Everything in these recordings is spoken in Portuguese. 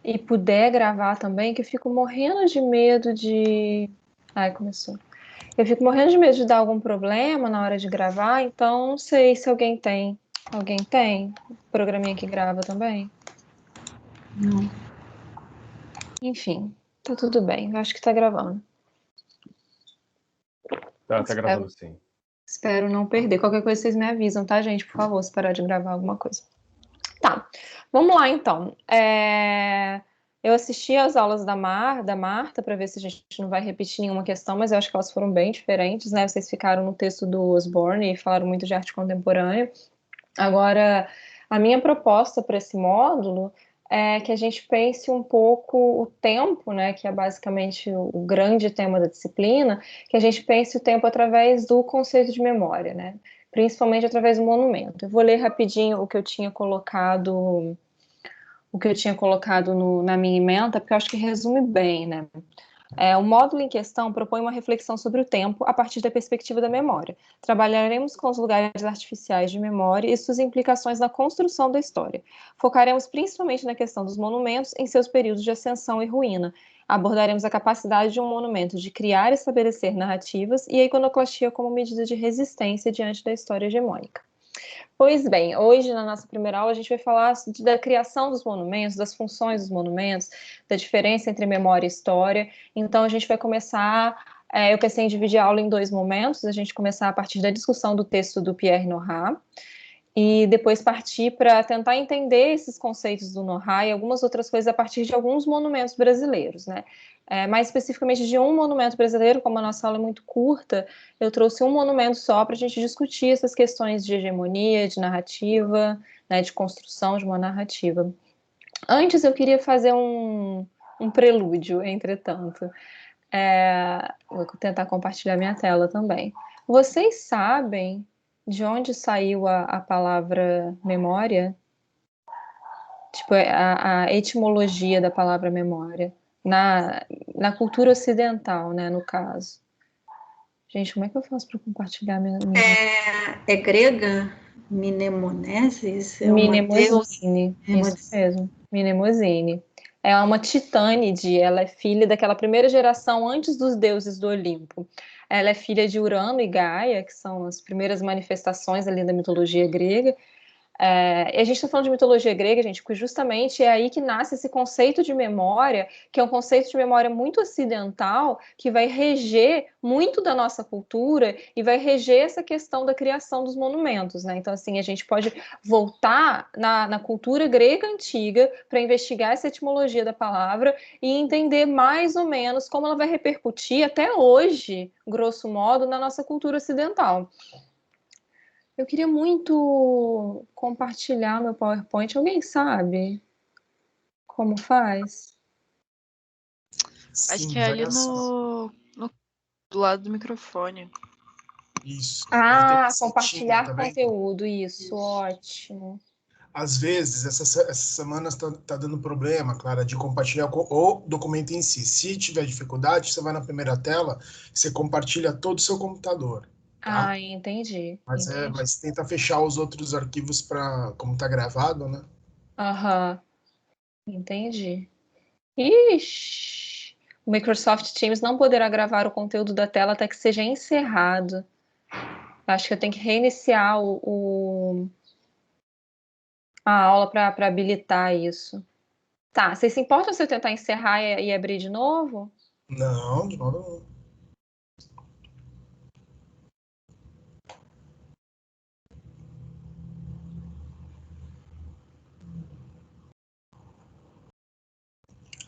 e puder gravar também, que eu fico morrendo de medo de. Ai, começou. Eu fico morrendo de medo de dar algum problema na hora de gravar, então não sei se alguém tem. Alguém tem? Programinha que grava também? Não. Enfim, tá tudo bem. Eu acho que tá gravando. Tá Espero, gravando sim. espero não perder. Qualquer coisa vocês me avisam, tá, gente? Por favor, se parar de gravar alguma coisa. Tá, vamos lá então. Eu assisti às aulas da Marta, para ver se a gente não vai repetir nenhuma questão, mas eu acho que elas foram bem diferentes, né? Vocês ficaram no texto do Osborne e falaram muito de arte contemporânea. Agora, a minha proposta para esse módulo é que a gente pense um pouco o tempo, né, que é basicamente o grande tema da disciplina, que a gente pense o tempo através do conceito de memória, né, principalmente através do monumento. Eu vou ler rapidinho o que eu tinha colocado na minha ementa, porque eu acho que resume bem, né. O módulo em questão propõe uma reflexão sobre o tempo a partir da perspectiva da memória. Trabalharemos com os lugares artificiais de memória e suas implicações na construção da história. Focaremos principalmente na questão dos monumentos em seus períodos de ascensão e ruína. Abordaremos a capacidade de um monumento de criar e estabelecer narrativas e a iconoclastia como medida de resistência diante da história hegemônica. Pois bem, hoje na nossa primeira aula a gente vai falar da criação dos monumentos, das funções dos monumentos, da diferença entre memória e história. Então a gente vai começar, eu pensei em dividir a aula em dois momentos, a gente começar a partir da discussão do texto do Pierre Nora, e depois partir para tentar entender esses conceitos do Nora e algumas outras coisas a partir de alguns monumentos brasileiros, né? Mais especificamente de um monumento brasileiro, como a nossa aula é muito curta, eu trouxe um monumento só para a gente discutir essas questões de hegemonia, de narrativa, né, de construção de uma narrativa. Antes eu queria fazer um prelúdio, entretanto. Vou tentar compartilhar minha tela também. Vocês sabem de onde saiu a palavra memória? Tipo, a etimologia da palavra memória. Na cultura ocidental, né, no caso. Gente, como é que eu faço para compartilhar minha... É grega? Mnemonesis? É uma deusa? Mnemosine, isso mesmo, Mnemosine. É uma titânide, ela é filha daquela primeira geração antes dos deuses do Olimpo. Ela é filha de Urano e Gaia, que são as primeiras manifestações ali da mitologia grega, e a gente está falando de mitologia grega, gente, porque justamente é aí que nasce esse conceito de memória, que é um conceito de memória muito ocidental, que vai reger muito da nossa cultura e vai reger essa questão da criação dos monumentos, né? Então, assim, a gente pode voltar na cultura grega antiga para investigar essa etimologia da palavra e entender mais ou menos como ela vai repercutir até hoje, grosso modo, na nossa cultura ocidental. Eu queria muito compartilhar meu PowerPoint. Alguém sabe como faz? Acho Sim, que é ali vai assim. do lado do microfone. Isso. Aí tem uma Ah, setinha, compartilhar tá vendo? conteúdo. Isso, ótimo. Às vezes, essas semanas tá dando problema, Clara, de compartilhar o documento em si. Se tiver dificuldade, você vai na primeira tela, você compartilha todo o seu computador, tá? Ah, entendi. Mas tenta fechar os outros arquivos para como tá gravado, né? Aham, entendi. Ixi, o Microsoft Teams não poderá gravar o conteúdo da tela até que seja encerrado. Acho que eu tenho que reiniciar a aula para habilitar isso. Tá, vocês se importam se eu tentar encerrar e abrir de novo? Não, de modo nenhum.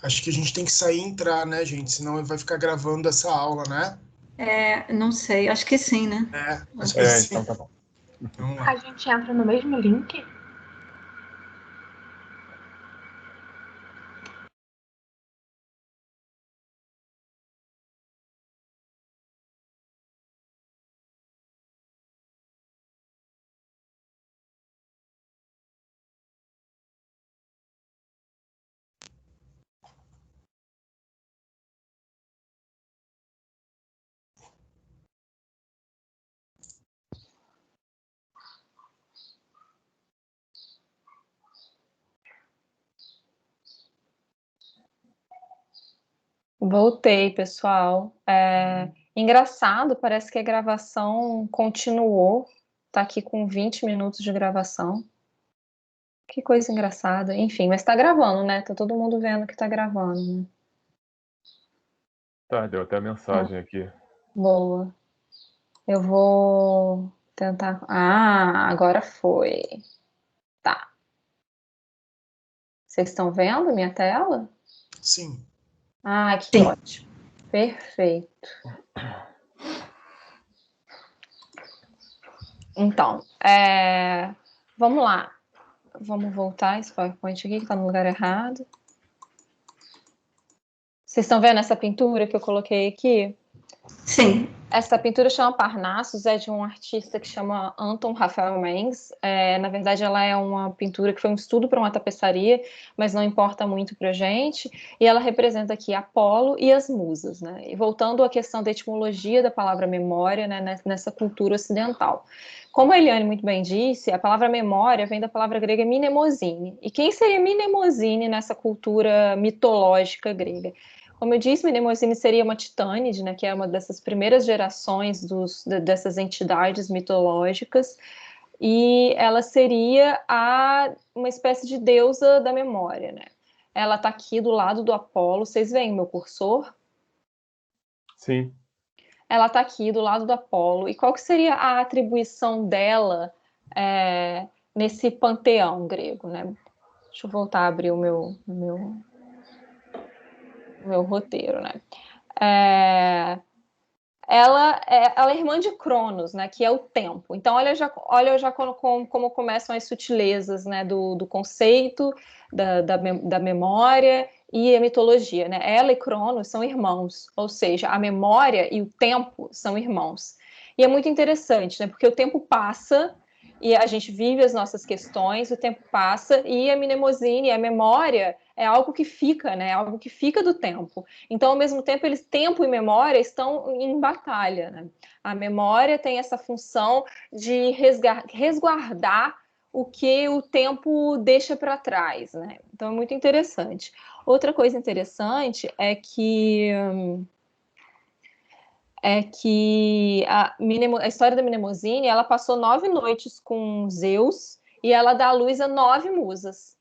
Acho que a gente tem que sair e entrar, né, gente? Senão vai ficar gravando essa aula, né? Não sei, acho que sim, né? Acho que sim. Então tá bom. Vamos lá. A gente entra no mesmo link? Voltei, pessoal. Engraçado, parece que a gravação continuou. Tá aqui com 20 minutos de gravação. Que coisa engraçada. Enfim, mas tá gravando, né? Tá todo mundo vendo que tá gravando, né? Tá, deu até a mensagem aqui. Boa. Eu vou tentar. Ah, agora foi. Tá. Vocês estão vendo minha tela? Sim. Ah, que Sim. ótimo. Perfeito. Então, vamos lá. Vamos voltar esse PowerPoint aqui, que está no lugar errado. Vocês estão vendo essa pintura que eu coloquei aqui? Sim. Essa pintura chama Parnassus, é de um artista que chama Anton Raphael Mengs. Na verdade, ela é uma pintura que foi um estudo para uma tapeçaria, mas não importa muito para a gente. E ela representa aqui Apolo e as musas, né? E voltando à questão da etimologia da palavra memória, né, nessa cultura ocidental. Como a Eliane muito bem disse, a palavra memória vem da palavra grega mnemosine. E quem seria mnemosine nessa cultura mitológica grega? Como eu disse, Mnemosine seria uma titânide, né, que é uma dessas primeiras gerações dessas entidades mitológicas, e ela seria uma espécie de deusa da memória, né? Ela está aqui do lado do Apolo. Vocês veem o meu cursor? Sim. Ela está aqui do lado do Apolo. E qual que seria a atribuição dela nesse panteão grego, né? Deixa eu voltar a abrir o meu roteiro, né? Ela é irmã de Cronos, né, que é o tempo. Então, olha já como começam as sutilezas, né, do conceito, da memória e a mitologia, né? Ela e Cronos são irmãos, ou seja, a memória e o tempo são irmãos. E é muito interessante, né, porque o tempo passa e a gente vive as nossas questões, o tempo passa e a mnemosine, a memória, é algo que fica, né? Algo que fica do tempo. Então, ao mesmo tempo, tempo e memória estão em batalha, né? A memória tem essa função de resguardar o que o tempo deixa para trás, né? Então, é muito interessante. Outra coisa interessante é que a história da Mnemosine, ela passou 9 noites com Zeus e ela dá à luz a 9 musas.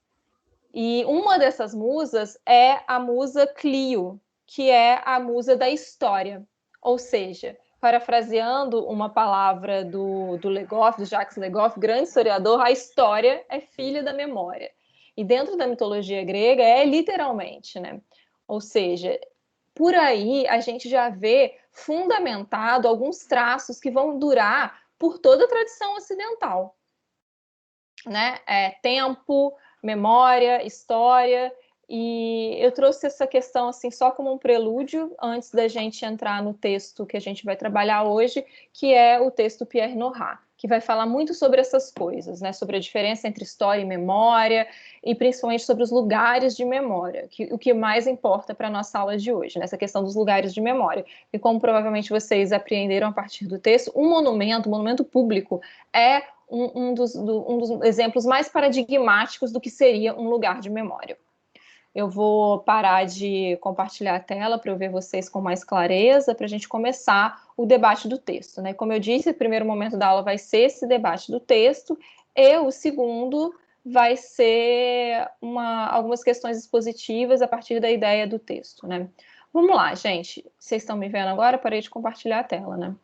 E uma dessas musas é a musa Clio, que é a musa da história. Ou seja, parafraseando uma palavra do Legoff, do Jacques Legoff, grande historiador, a história é filha da memória. E dentro da mitologia grega é literalmente, né? Ou seja, por aí a gente já vê fundamentado alguns traços que vão durar por toda a tradição ocidental, né? Tempo, memória, história, e eu trouxe essa questão assim só como um prelúdio antes da gente entrar no texto que a gente vai trabalhar hoje, que é o texto Pierre Nora, que vai falar muito sobre essas coisas, né? Sobre a diferença entre história e memória, e principalmente sobre os lugares de memória, o que mais importa para a nossa aula de hoje, nessa questão dos lugares de memória. E como provavelmente vocês apreenderam a partir do texto, um monumento público é um dos exemplos mais paradigmáticos do que seria um lugar de memória. Eu vou parar de compartilhar a tela para eu ver vocês com mais clareza, para a gente começar o debate do texto, né? Como eu disse, o primeiro momento da aula vai ser esse debate do texto, e o segundo vai ser algumas questões expositivas a partir da ideia do texto, né? Vamos lá, gente. Vocês estão me vendo agora? Parei de compartilhar a tela, né?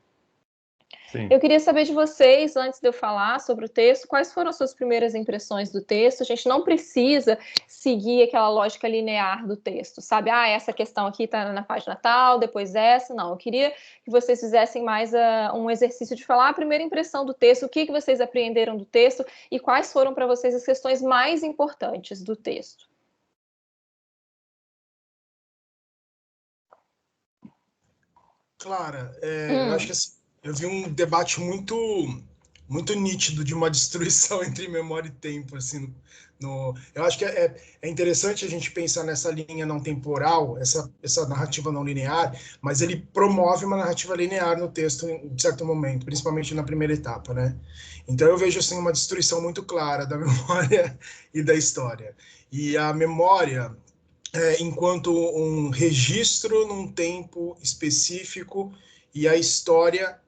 Sim. Eu queria saber de vocês, antes de eu falar sobre o texto, quais foram as suas primeiras impressões do texto? A gente não precisa seguir aquela lógica linear do texto, sabe? Essa questão aqui está na página tal, depois essa. Não, eu queria que vocês fizessem mais um exercício de falar a primeira impressão do texto, o que vocês apreenderam do texto e quais foram para vocês as questões mais importantes do texto. Clara, eu acho que assim, eu vi um debate muito nítido de uma destruição entre memória e tempo, assim, eu acho que é interessante a gente pensar nessa linha não temporal, essa narrativa não linear, mas ele promove uma narrativa linear no texto em certo momento, principalmente na primeira etapa, né? Então eu vejo assim uma destruição muito clara da memória e da história. E a memória, enquanto um registro num tempo específico e a história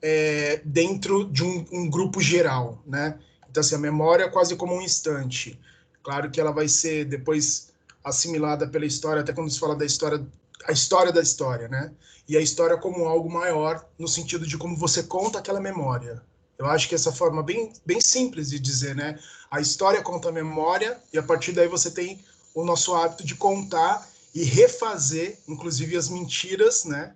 dentro de um grupo geral, né? Então, assim, a memória é quase como um instante. Claro que ela vai ser depois assimilada pela história, até quando se fala da história, a história da história, né? E a história como algo maior, no sentido de como você conta aquela memória. Eu acho que essa forma bem simples de dizer, né? A história conta a memória e a partir daí você tem o nosso hábito de contar e refazer, inclusive, as mentiras, né,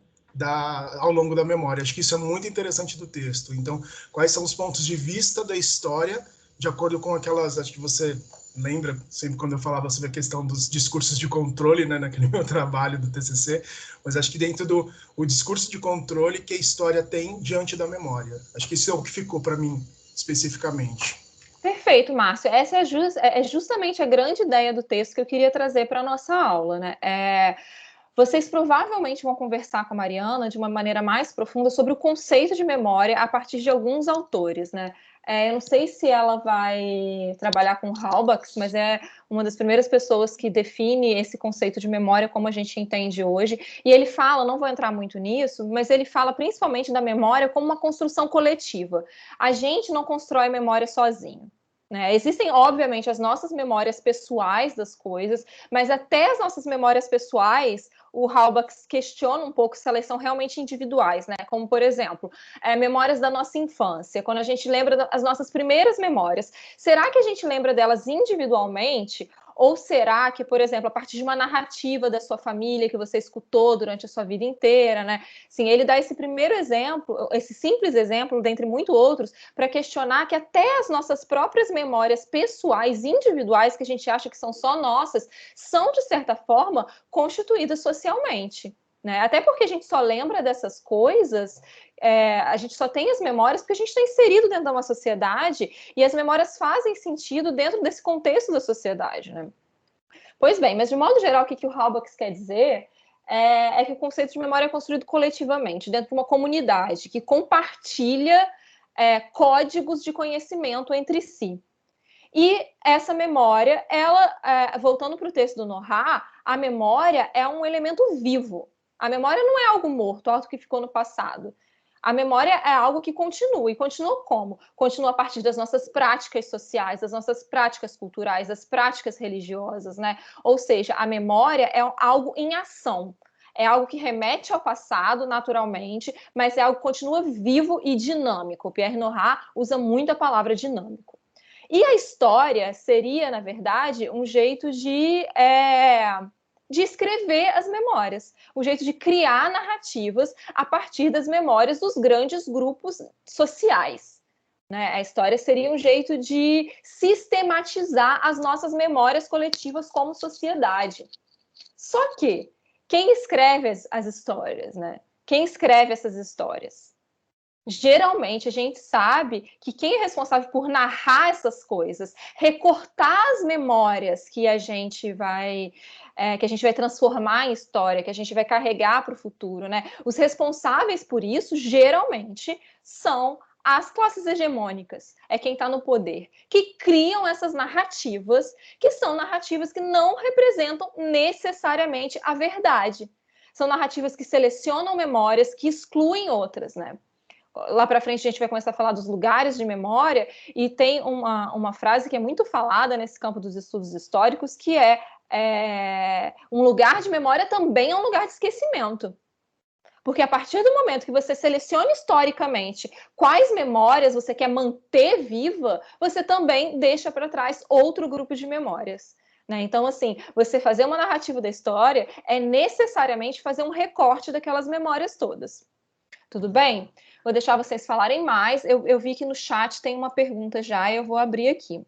ao longo da memória. Acho que isso é muito interessante do texto. Então, quais são os pontos de vista da história, de acordo com aquelas... Acho que você lembra, sempre quando eu falava sobre a questão dos discursos de controle, né, naquele meu trabalho do TCC, mas acho que dentro do o discurso de controle que a história tem diante da memória. Acho que isso é o que ficou para mim, especificamente. Perfeito, Márcio. Essa é justamente a grande ideia do texto que eu queria trazer para a nossa aula, né? Vocês provavelmente vão conversar com a Mariana de uma maneira mais profunda sobre o conceito de memória a partir de alguns autores, né? Eu não sei se ela vai trabalhar com Halbach, mas é uma das primeiras pessoas que define esse conceito de memória como a gente entende hoje. E ele fala, não vou entrar muito nisso, mas ele fala principalmente da memória como uma construção coletiva. A gente não constrói memória sozinho. Né? Existem, obviamente, as nossas memórias pessoais das coisas, mas até as nossas memórias pessoais, o Halbach questiona um pouco se elas são realmente individuais, né? Como, por exemplo, memórias da nossa infância, quando a gente lembra das nossas primeiras memórias, será que a gente lembra delas individualmente? Ou será que, por exemplo, a partir de uma narrativa da sua família que você escutou durante a sua vida inteira, né? Sim, ele dá esse primeiro exemplo, esse simples exemplo, dentre muitos outros, para questionar que até as nossas próprias memórias pessoais, individuais, que a gente acha que são só nossas, são, de certa forma, constituídas socialmente. Né? Até porque a gente só lembra dessas coisas, a gente só tem as memórias porque a gente está inserido dentro de uma sociedade e as memórias fazem sentido dentro desse contexto da sociedade. Né? Pois bem, mas de modo geral, o que o Halbach quer dizer que o conceito de memória é construído coletivamente, dentro de uma comunidade que compartilha códigos de conhecimento entre si. E essa memória, voltando para o texto do Nohar, a memória é um elemento vivo. A memória não é algo morto, algo que ficou no passado. A memória é algo que continua. E continua como? Continua a partir das nossas práticas sociais, das nossas práticas culturais, das práticas religiosas, né? Ou seja, a memória é algo em ação. É algo que remete ao passado, naturalmente, mas é algo que continua vivo e dinâmico. O Pierre Nora usa muito a palavra dinâmico. E a história seria, na verdade, um jeito de escrever as memórias, o jeito de criar narrativas a partir das memórias dos grandes grupos sociais. Né? A história seria um jeito de sistematizar as nossas memórias coletivas como sociedade. Só que quem escreve as histórias, né? Quem escreve essas histórias? Geralmente a gente sabe que quem é responsável por narrar essas coisas, recortar as memórias que a gente vai transformar em história, que a gente vai carregar para o futuro, né? Os responsáveis por isso geralmente são as classes hegemônicas, é quem está no poder, que criam essas narrativas, que são narrativas que não representam necessariamente a verdade. São narrativas que selecionam memórias, que excluem outras, né? Lá para frente a gente vai começar a falar dos lugares de memória e tem uma frase que é muito falada nesse campo dos estudos históricos, que um lugar de memória também é um lugar de esquecimento. Porque a partir do momento que você seleciona historicamente quais memórias você quer manter viva, você também deixa para trás outro grupo de memórias. Né? Então, assim, você fazer uma narrativa da história é necessariamente fazer um recorte daquelas memórias todas. Tudo bem? Vou deixar vocês falarem mais. Eu vi que no chat tem uma pergunta já, eu vou abrir aqui.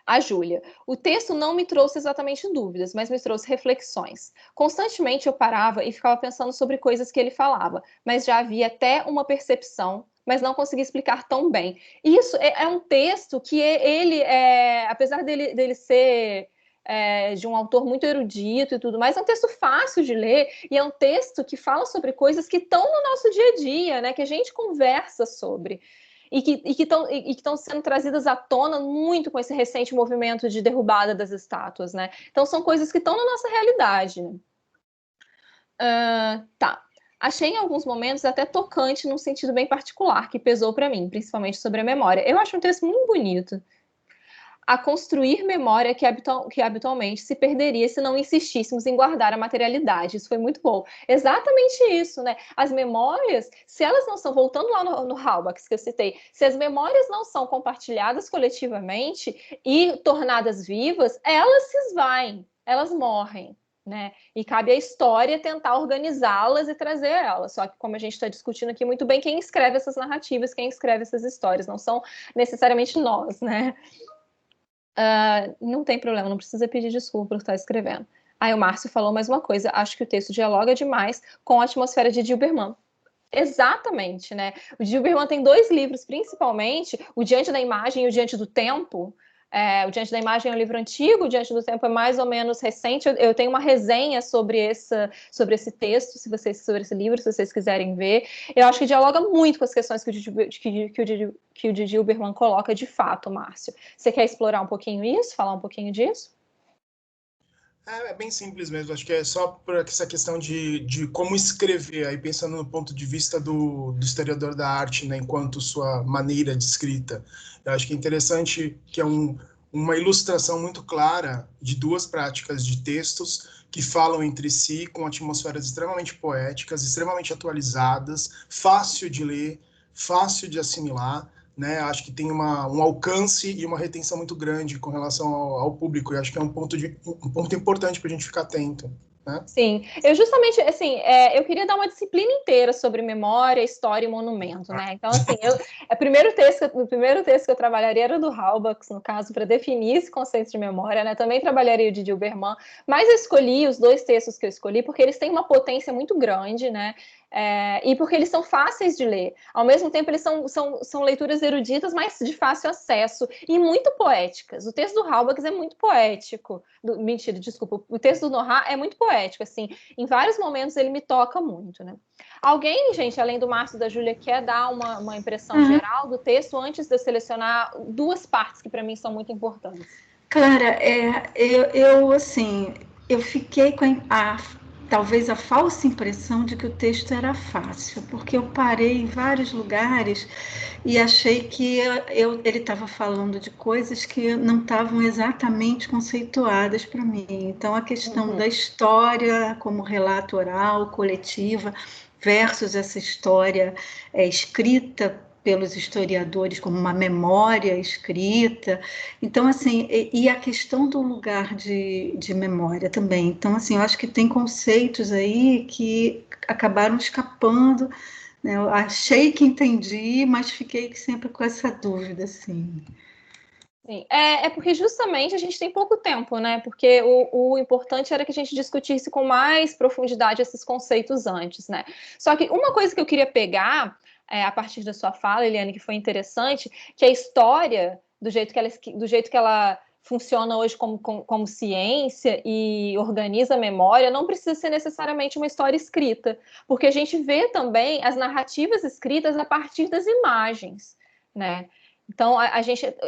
A Júlia. O texto não me trouxe exatamente dúvidas, mas me trouxe reflexões. Constantemente eu parava e ficava pensando sobre coisas que ele falava, mas já havia até uma percepção, mas não conseguia explicar tão bem. Isso é um texto que ele, apesar dele ser de um autor muito erudito e tudo mais, é um texto fácil de ler e é um texto que fala sobre coisas que estão no nosso dia a dia, né, que a gente conversa sobre. e que estão sendo trazidas à tona muito com esse recente movimento de derrubada das estátuas, né? Então são coisas que estão na nossa realidade, né? Tá. Achei em alguns momentos até tocante num sentido bem particular, que pesou para mim, principalmente sobre a memória. Eu acho um texto muito bonito. A construir memória que habitualmente se perderia se não insistíssemos em guardar a materialidade. Isso foi muito bom. Exatamente isso, né? As memórias, se elas não são, voltando lá no Halbach, que eu citei, se as memórias não são compartilhadas coletivamente e tornadas vivas, elas se esvaem, elas morrem. Né? E cabe à história tentar organizá-las e trazer elas. Só que, como a gente está discutindo aqui muito bem, quem escreve essas narrativas, quem escreve essas histórias, não são necessariamente nós, né? Não tem problema, não precisa pedir desculpa por estar escrevendo. Aí o Márcio falou mais uma coisa, acho que o texto dialoga demais com a atmosfera de Dilberman. Exatamente, né? O Dilberman tem 2 livros, principalmente, o Diante da Imagem e o Diante do Tempo. O Diante da Imagem é um livro antigo, o Diante do Tempo é mais ou menos recente. Eu tenho uma resenha sobre esse texto, sobre esse livro, se vocês quiserem ver. Eu acho que dialoga muito com as questões que o Dilberman coloca de fato, Márcio. Você quer explorar um pouquinho isso, falar um pouquinho disso? É bem simples mesmo, acho que é só por essa questão de como escrever, aí pensando no ponto de vista do historiador da arte, né, enquanto sua maneira de escrita. Eu acho que é interessante que é uma ilustração muito clara de 2 práticas de textos que falam entre si com atmosferas extremamente poéticas, extremamente atualizadas, fácil de ler, fácil de assimilar, né? Acho que tem um alcance e uma retenção muito grande com relação ao público, e acho que é um ponto importante para a gente ficar atento. Né? Sim, eu justamente, assim, eu queria dar uma disciplina inteira sobre memória, história e monumento, né? Então, assim, o primeiro texto que eu trabalharia era do Halbach, no caso, para definir esse conceito de memória, né? Também trabalharia o de Dilberman, mas eu escolhi os 2 textos que eu escolhi porque eles têm uma potência muito grande, né? E porque eles são fáceis de ler. Ao mesmo tempo, eles são leituras eruditas, mas de fácil acesso e muito poéticas. O texto do Halbach é muito poético. Mentira, desculpa. O texto do Nohar é muito poético. Assim, em vários momentos ele me toca muito, né? Alguém, gente, além do Márcio e da Júlia, quer dar uma impressão geral do texto antes de eu selecionar 2 partes que para mim são muito importantes? Clara, assim, eu fiquei com talvez a falsa impressão de que o texto era fácil, porque eu parei em vários lugares e achei que ele estava falando de coisas que não estavam exatamente conceituadas para mim. Então, a questão da história como relato oral, coletiva, versus essa história escrita pelos historiadores como uma memória escrita. Então, assim, e a questão do lugar de memória também. Então, assim, eu acho que tem conceitos aí que acabaram escapando, né? Eu achei que entendi, mas fiquei sempre com essa dúvida, assim. Sim. Porque justamente a gente tem pouco tempo, né? Porque o importante era que a gente discutisse com mais profundidade esses conceitos antes, né? Só que uma coisa que eu queria pegar a partir da sua fala, Eliane, que foi interessante, que a história, do jeito que ela funciona hoje como ciência e organiza a memória, não precisa ser necessariamente uma história escrita, porque a gente vê também as narrativas escritas a partir das imagens, né? Então,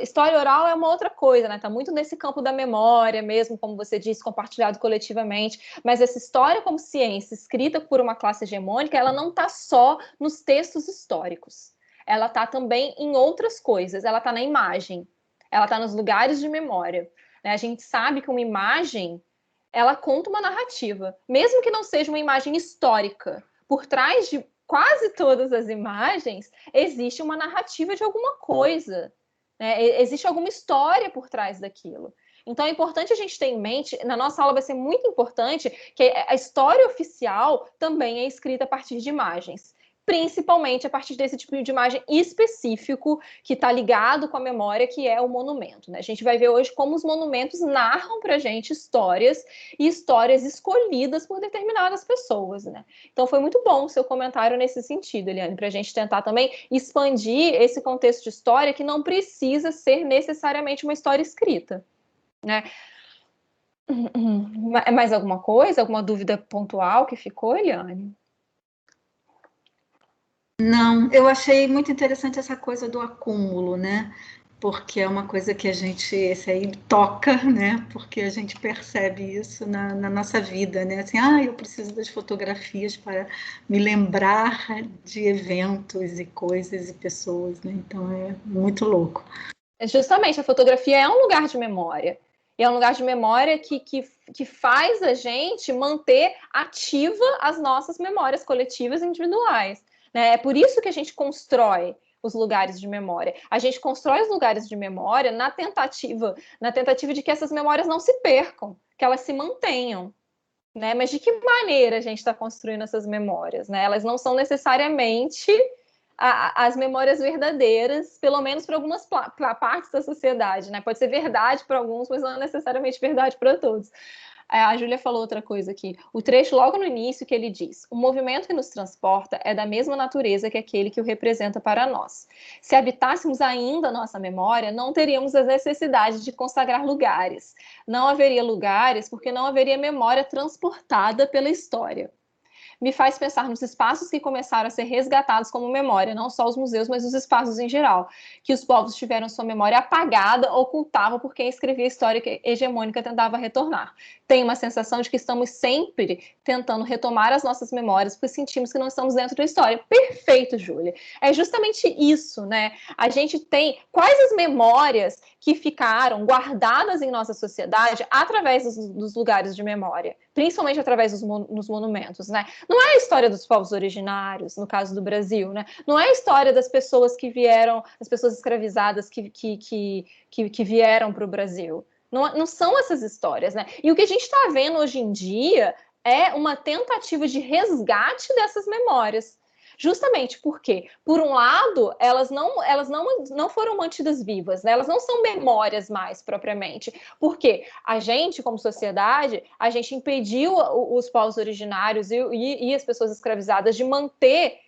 história oral é uma outra coisa, né? Está muito nesse campo da memória mesmo, como você disse, compartilhado coletivamente. Mas essa história como ciência, escrita por uma classe hegemônica, ela não está só nos textos históricos. Ela está também em outras coisas. Ela está na imagem. Ela está nos lugares de memória. Né? A gente sabe que uma imagem, ela conta uma narrativa, mesmo que não seja uma imagem histórica. Por trás de quase todas as imagens, existe uma narrativa de alguma coisa, né? Existe alguma história por trás daquilo. Então é importante a gente ter em mente, na nossa aula vai ser muito importante, que a história oficial também é escrita a partir de imagens. Principalmente a partir desse tipo de imagem específico que está ligado com a memória, que é o monumento. Né? A gente vai ver hoje como os monumentos narram para a gente histórias e histórias escolhidas por determinadas pessoas. Né? Então foi muito bom o seu comentário nesse sentido, Eliane, para a gente tentar também expandir esse contexto de história que não precisa ser necessariamente uma história escrita. Né? Mais alguma coisa? Alguma dúvida pontual que ficou, Eliane? Não, eu achei muito interessante essa coisa do acúmulo, né? Porque é uma coisa que a gente, esse aí toca, né? Porque a gente percebe isso na nossa vida, né? Assim, eu preciso das fotografias para me lembrar de eventos e coisas e pessoas, né? Então é muito louco. Justamente, a fotografia é um lugar de memória. E é um lugar de memória que faz a gente manter ativa as nossas memórias coletivas e individuais. Né? É por isso que a gente constrói os lugares de memória. A gente constrói os lugares de memória na tentativa de que essas memórias não se percam, que elas se mantenham. Né? Mas de que maneira a gente está construindo essas memórias? Né? Elas não são necessariamente as memórias verdadeiras, pelo menos para algumas partes da sociedade. Né? Pode ser verdade para alguns, mas não é necessariamente verdade para todos. A Júlia falou outra coisa aqui. O trecho logo no início que ele diz: o movimento que nos transporta é da mesma natureza que aquele que o representa para nós. Se habitássemos ainda a nossa memória, não teríamos a necessidade de consagrar lugares. Não haveria lugares porque não haveria memória transportada pela história. Me faz pensar nos espaços que começaram a ser resgatados como memória, não só os museus, mas os espaços em geral, que os povos tiveram sua memória apagada, ocultavam por quem escrevia a história hegemônica tentava retornar. Tenho uma sensação de que estamos sempre tentando retomar as nossas memórias, porque sentimos que não estamos dentro da história. Perfeito, Júlia. É justamente isso, né? A gente tem quais as memórias que ficaram guardadas em nossa sociedade através dos lugares de memória, principalmente através dos monumentos, né? Não é a história dos povos originários, no caso do Brasil, né? Não é a história das pessoas que vieram, as pessoas escravizadas que vieram para o Brasil. Não são essas histórias, né? E o que a gente está vendo hoje em dia é uma tentativa de resgate dessas memórias. Justamente porque, por um lado, elas não foram mantidas vivas, né? Elas não são memórias mais propriamente, porque a gente, como sociedade, a gente impediu os povos originários e as pessoas escravizadas de manter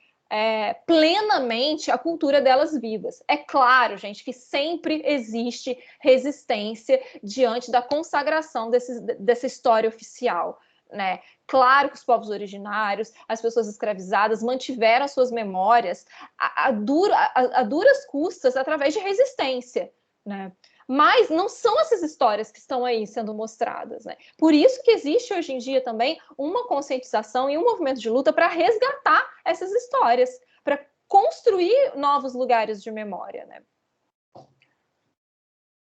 plenamente a cultura delas vivas. É claro, gente, que sempre existe resistência diante da consagração dessa história oficial, né? Claro que os povos originários, as pessoas escravizadas mantiveram suas memórias a duras custas através de resistência, né? Mas não são essas histórias que estão aí sendo mostradas, né? Por isso que existe hoje em dia também uma conscientização e um movimento de luta para resgatar essas histórias, para construir novos lugares de memória, né?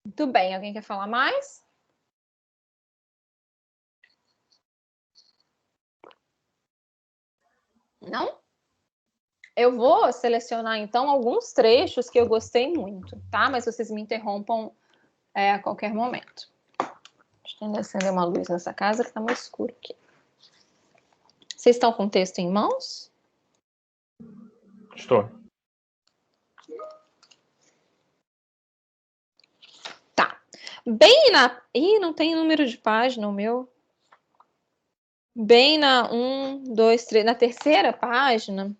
Muito bem, alguém quer falar mais? Não? Eu vou selecionar, então, alguns trechos que eu gostei muito, tá? Mas vocês me interrompam a qualquer momento. Deixa eu acender uma luz nessa casa que tá muito escuro aqui. Vocês estão com o texto em mãos? Estou. Tá. Bem na... Ih, não tem número de página o meu. Bem na 1, 2, 3... Na terceira página,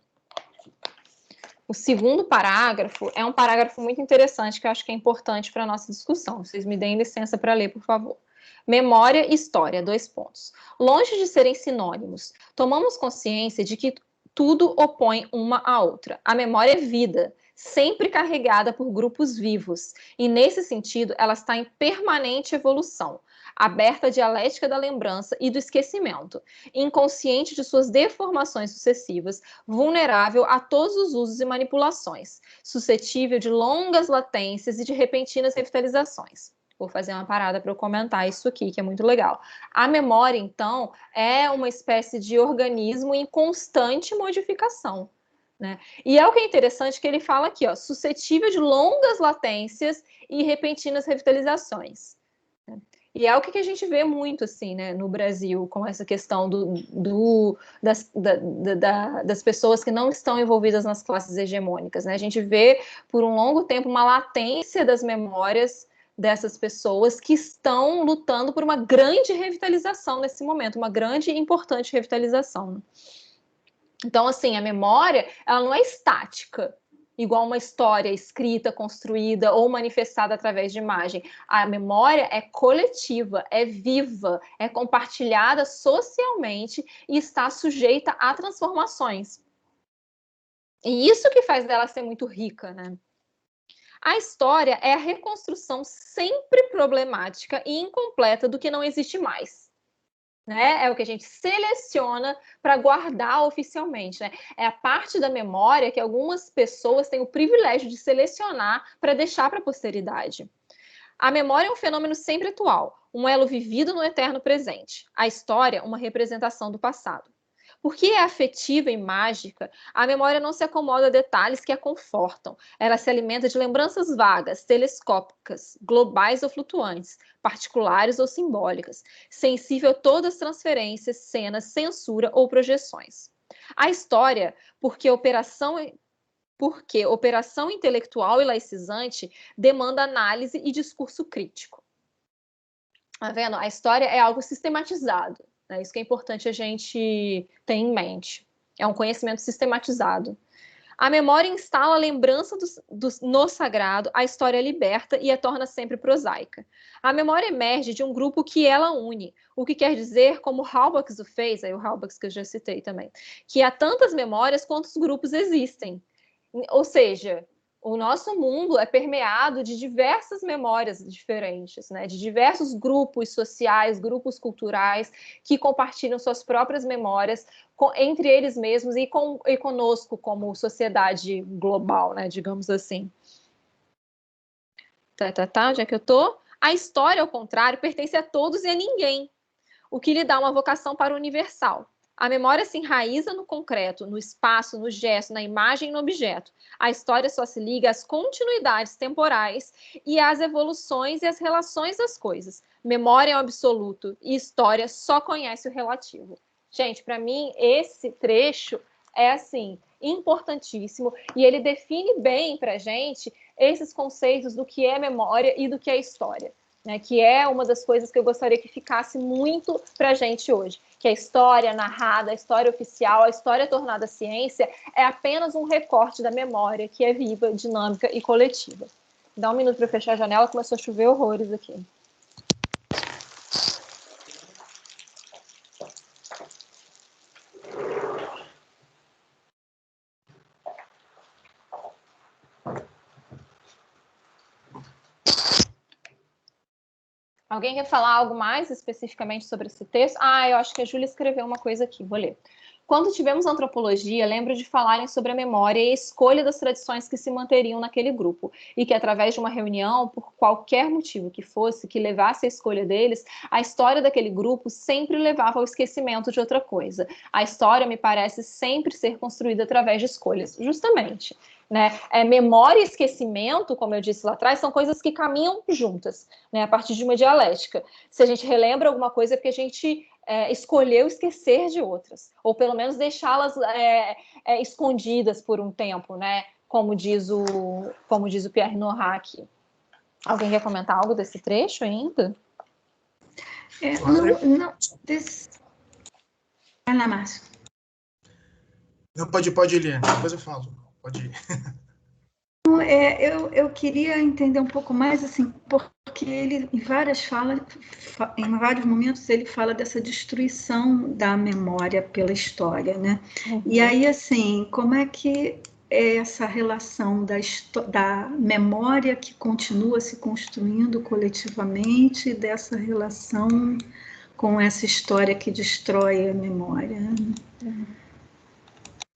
o segundo parágrafo é um parágrafo muito interessante que eu acho que é importante para a nossa discussão. Vocês me deem licença para ler, por favor. Memória e história, 2 pontos. Longe de serem sinônimos, tomamos consciência de que tudo opõe uma à outra. A memória é vida, sempre carregada por grupos vivos, e nesse sentido ela está em permanente evolução, aberta à dialética da lembrança e do esquecimento, inconsciente de suas deformações sucessivas, vulnerável a todos os usos e manipulações, suscetível de longas latências e de repentinas revitalizações. Vou fazer uma parada para eu comentar isso aqui, que é muito legal. A memória, então, é uma espécie de organismo em constante modificação, né? E é o que é interessante que ele fala aqui, ó, suscetível de longas latências e repentinas revitalizações. E é o que a gente vê muito, assim, né, no Brasil, com essa questão das pessoas que não estão envolvidas nas classes hegemônicas, né? A gente vê, por um longo tempo, uma latência das memórias dessas pessoas que estão lutando por uma grande revitalização nesse momento, uma grande e importante revitalização. Então, assim, a memória, ela não é estática, igual uma história escrita, construída ou manifestada através de imagem. A memória é coletiva, é viva, é compartilhada socialmente e está sujeita a transformações. E isso que faz dela ser muito rica, né? A história é a reconstrução sempre problemática e incompleta do que não existe mais. Né? É o que a gente seleciona para guardar oficialmente. Né? É a parte da memória que algumas pessoas têm o privilégio de selecionar para deixar para a posteridade. A memória é um fenômeno sempre atual, um elo vivido no eterno presente. A história, uma representação do passado. Porque é afetiva e mágica, a memória não se acomoda a detalhes que a confortam. Ela se alimenta de lembranças vagas, telescópicas, globais ou flutuantes, particulares ou simbólicas, sensível a todas as transferências, cenas, censura ou projeções. A história, porque operação intelectual e laicizante demanda análise e discurso crítico. Tá vendo? A história é algo sistematizado. É isso que é importante a gente ter em mente. É um conhecimento sistematizado. A memória instala a lembrança no sagrado, a história liberta e a torna sempre prosaica. A memória emerge de um grupo que ela une, o que quer dizer, como Halbach o fez, aí o Halbach que eu já citei também, que há tantas memórias quantos grupos existem. Ou seja, o nosso mundo é permeado de diversas memórias diferentes, né? De diversos grupos sociais, grupos culturais que compartilham suas próprias memórias entre eles mesmos e conosco como sociedade global, né? Digamos assim. Onde é que eu tô? A história, ao contrário, pertence a todos e a ninguém, o que lhe dá uma vocação para o universal. A memória se enraiza no concreto, no espaço, no gesto, na imagem e no objeto. A história só se liga às continuidades temporais e às evoluções e às relações das coisas. Memória é o absoluto e história só conhece o relativo. Gente, para mim, esse trecho é, assim, importantíssimo e ele define bem para a gente esses conceitos do que é memória e do que é história. Né, que é uma das coisas que eu gostaria que ficasse muito para a gente hoje, que a história narrada, a história oficial, a história tornada ciência é apenas um recorte da memória que é viva, dinâmica e coletiva. Dá um minuto para eu fechar a janela, começou a chover horrores aqui. Alguém quer falar algo mais especificamente sobre esse texto? Eu acho que a Júlia escreveu uma coisa aqui, vou ler. Quando tivemos antropologia, lembro de falarem sobre a memória e a escolha das tradições que se manteriam naquele grupo, e que através de uma reunião, por qualquer motivo que fosse, que levasse a escolha deles, a história daquele grupo sempre levava ao esquecimento de outra coisa. A história me parece sempre ser construída através de escolhas, justamente. Né? Memória e esquecimento, como eu disse lá atrás, são coisas que caminham juntas, né? A partir de uma dialética. Se a gente relembra alguma coisa é porque a gente escolheu esquecer de outras, ou pelo menos deixá-las escondidas por um tempo, né? Como diz o Pierre Nora aqui. Alguém quer comentar algo desse trecho ainda? Não. Vai lá, Márcio. Não, pode ir, Eliane, depois eu falo. Pode ir. Eu queria entender um pouco mais, assim, porque ele, em vários momentos, ele fala dessa destruição da memória pela história, né? Uhum. E aí, assim, como é que é essa relação da memória que continua se construindo coletivamente, dessa relação com essa história que destrói a memória? Uhum.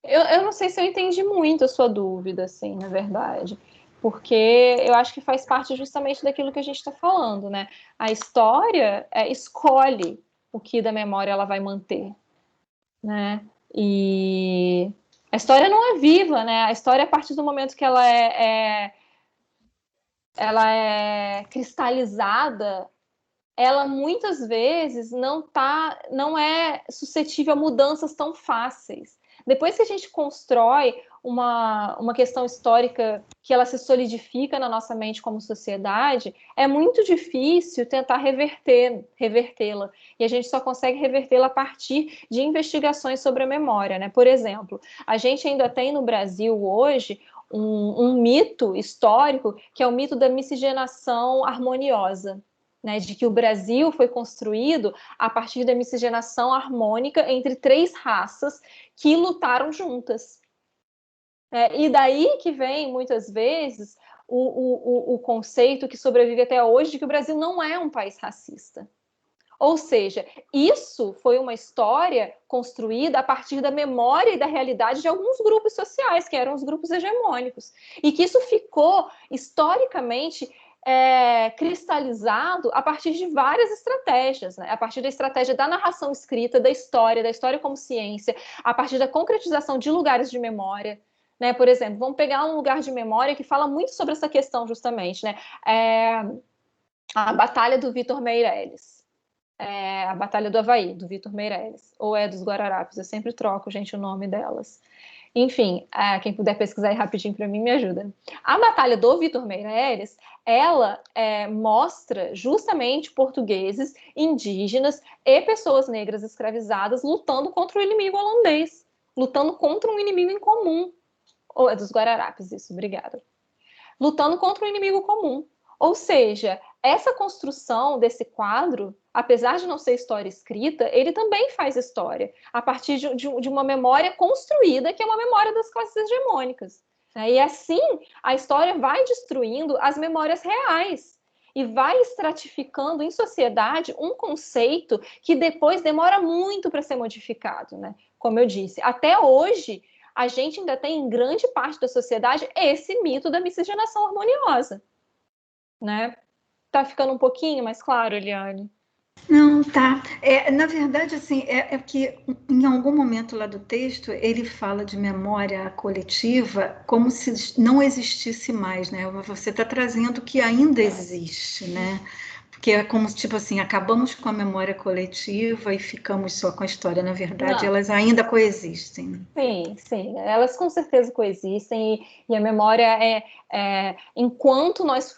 Eu não sei se eu entendi muito a sua dúvida, assim, na verdade, porque eu acho que faz parte justamente daquilo que a gente está falando, né? A história escolhe o que da memória ela vai manter, né? E a história não é viva, né? A história, a partir do momento que ela é cristalizada, ela muitas vezes não é suscetível a mudanças tão fáceis. Depois que a gente constrói uma questão histórica que ela se solidifica na nossa mente como sociedade, é muito difícil tentar revertê-la. E a gente só consegue revertê-la a partir de investigações sobre a memória, né? Por exemplo, a gente ainda tem no Brasil hoje um mito histórico que é o mito da miscigenação harmoniosa. Né, de que o Brasil foi construído a partir da miscigenação harmônica entre 3 raças que lutaram juntas. E daí que vem, muitas vezes, o conceito que sobrevive até hoje de que o Brasil não é um país racista. Ou seja, isso foi uma história construída a partir da memória e da realidade de alguns grupos sociais, que eram os grupos hegemônicos. E que isso ficou, historicamente, cristalizado a partir de várias estratégias, né? A partir da estratégia da narração escrita, da história como ciência, a partir da concretização de lugares de memória. Né? Por exemplo, vamos pegar um lugar de memória que fala muito sobre essa questão, justamente, né? A Batalha do Vitor Meirelles. A Batalha do Havaí, do Vitor Meirelles, ou dos Guararapes, eu sempre troco, gente, o nome delas. Enfim, quem puder pesquisar aí rapidinho para mim, me ajuda. A Batalha do Vitor Meirelles, ela mostra justamente portugueses, indígenas e pessoas negras escravizadas lutando contra o inimigo holandês, lutando contra um inimigo em comum. Ou é dos Guararapes, isso, obrigada. Lutando contra um inimigo comum. Ou seja, essa construção desse quadro, apesar de não ser história escrita, ele também faz história, a partir de uma memória construída, que é uma memória das classes hegemônicas. E assim, a história vai destruindo as memórias reais e vai estratificando em sociedade um conceito que depois demora muito para ser modificado, né? Como eu disse, até hoje, a gente ainda tem em grande parte da sociedade esse mito da miscigenação harmoniosa. Né? Tá ficando um pouquinho mais claro, Eliane? Não, tá. Na verdade, assim, que em algum momento lá do texto ele fala de memória coletiva como se não existisse mais, né? Você está trazendo que ainda existe, né? Porque é como, tipo assim, acabamos com a memória coletiva e ficamos só com a história. Na verdade, Não. elas ainda coexistem. Sim. Elas com certeza coexistem e a memória enquanto nós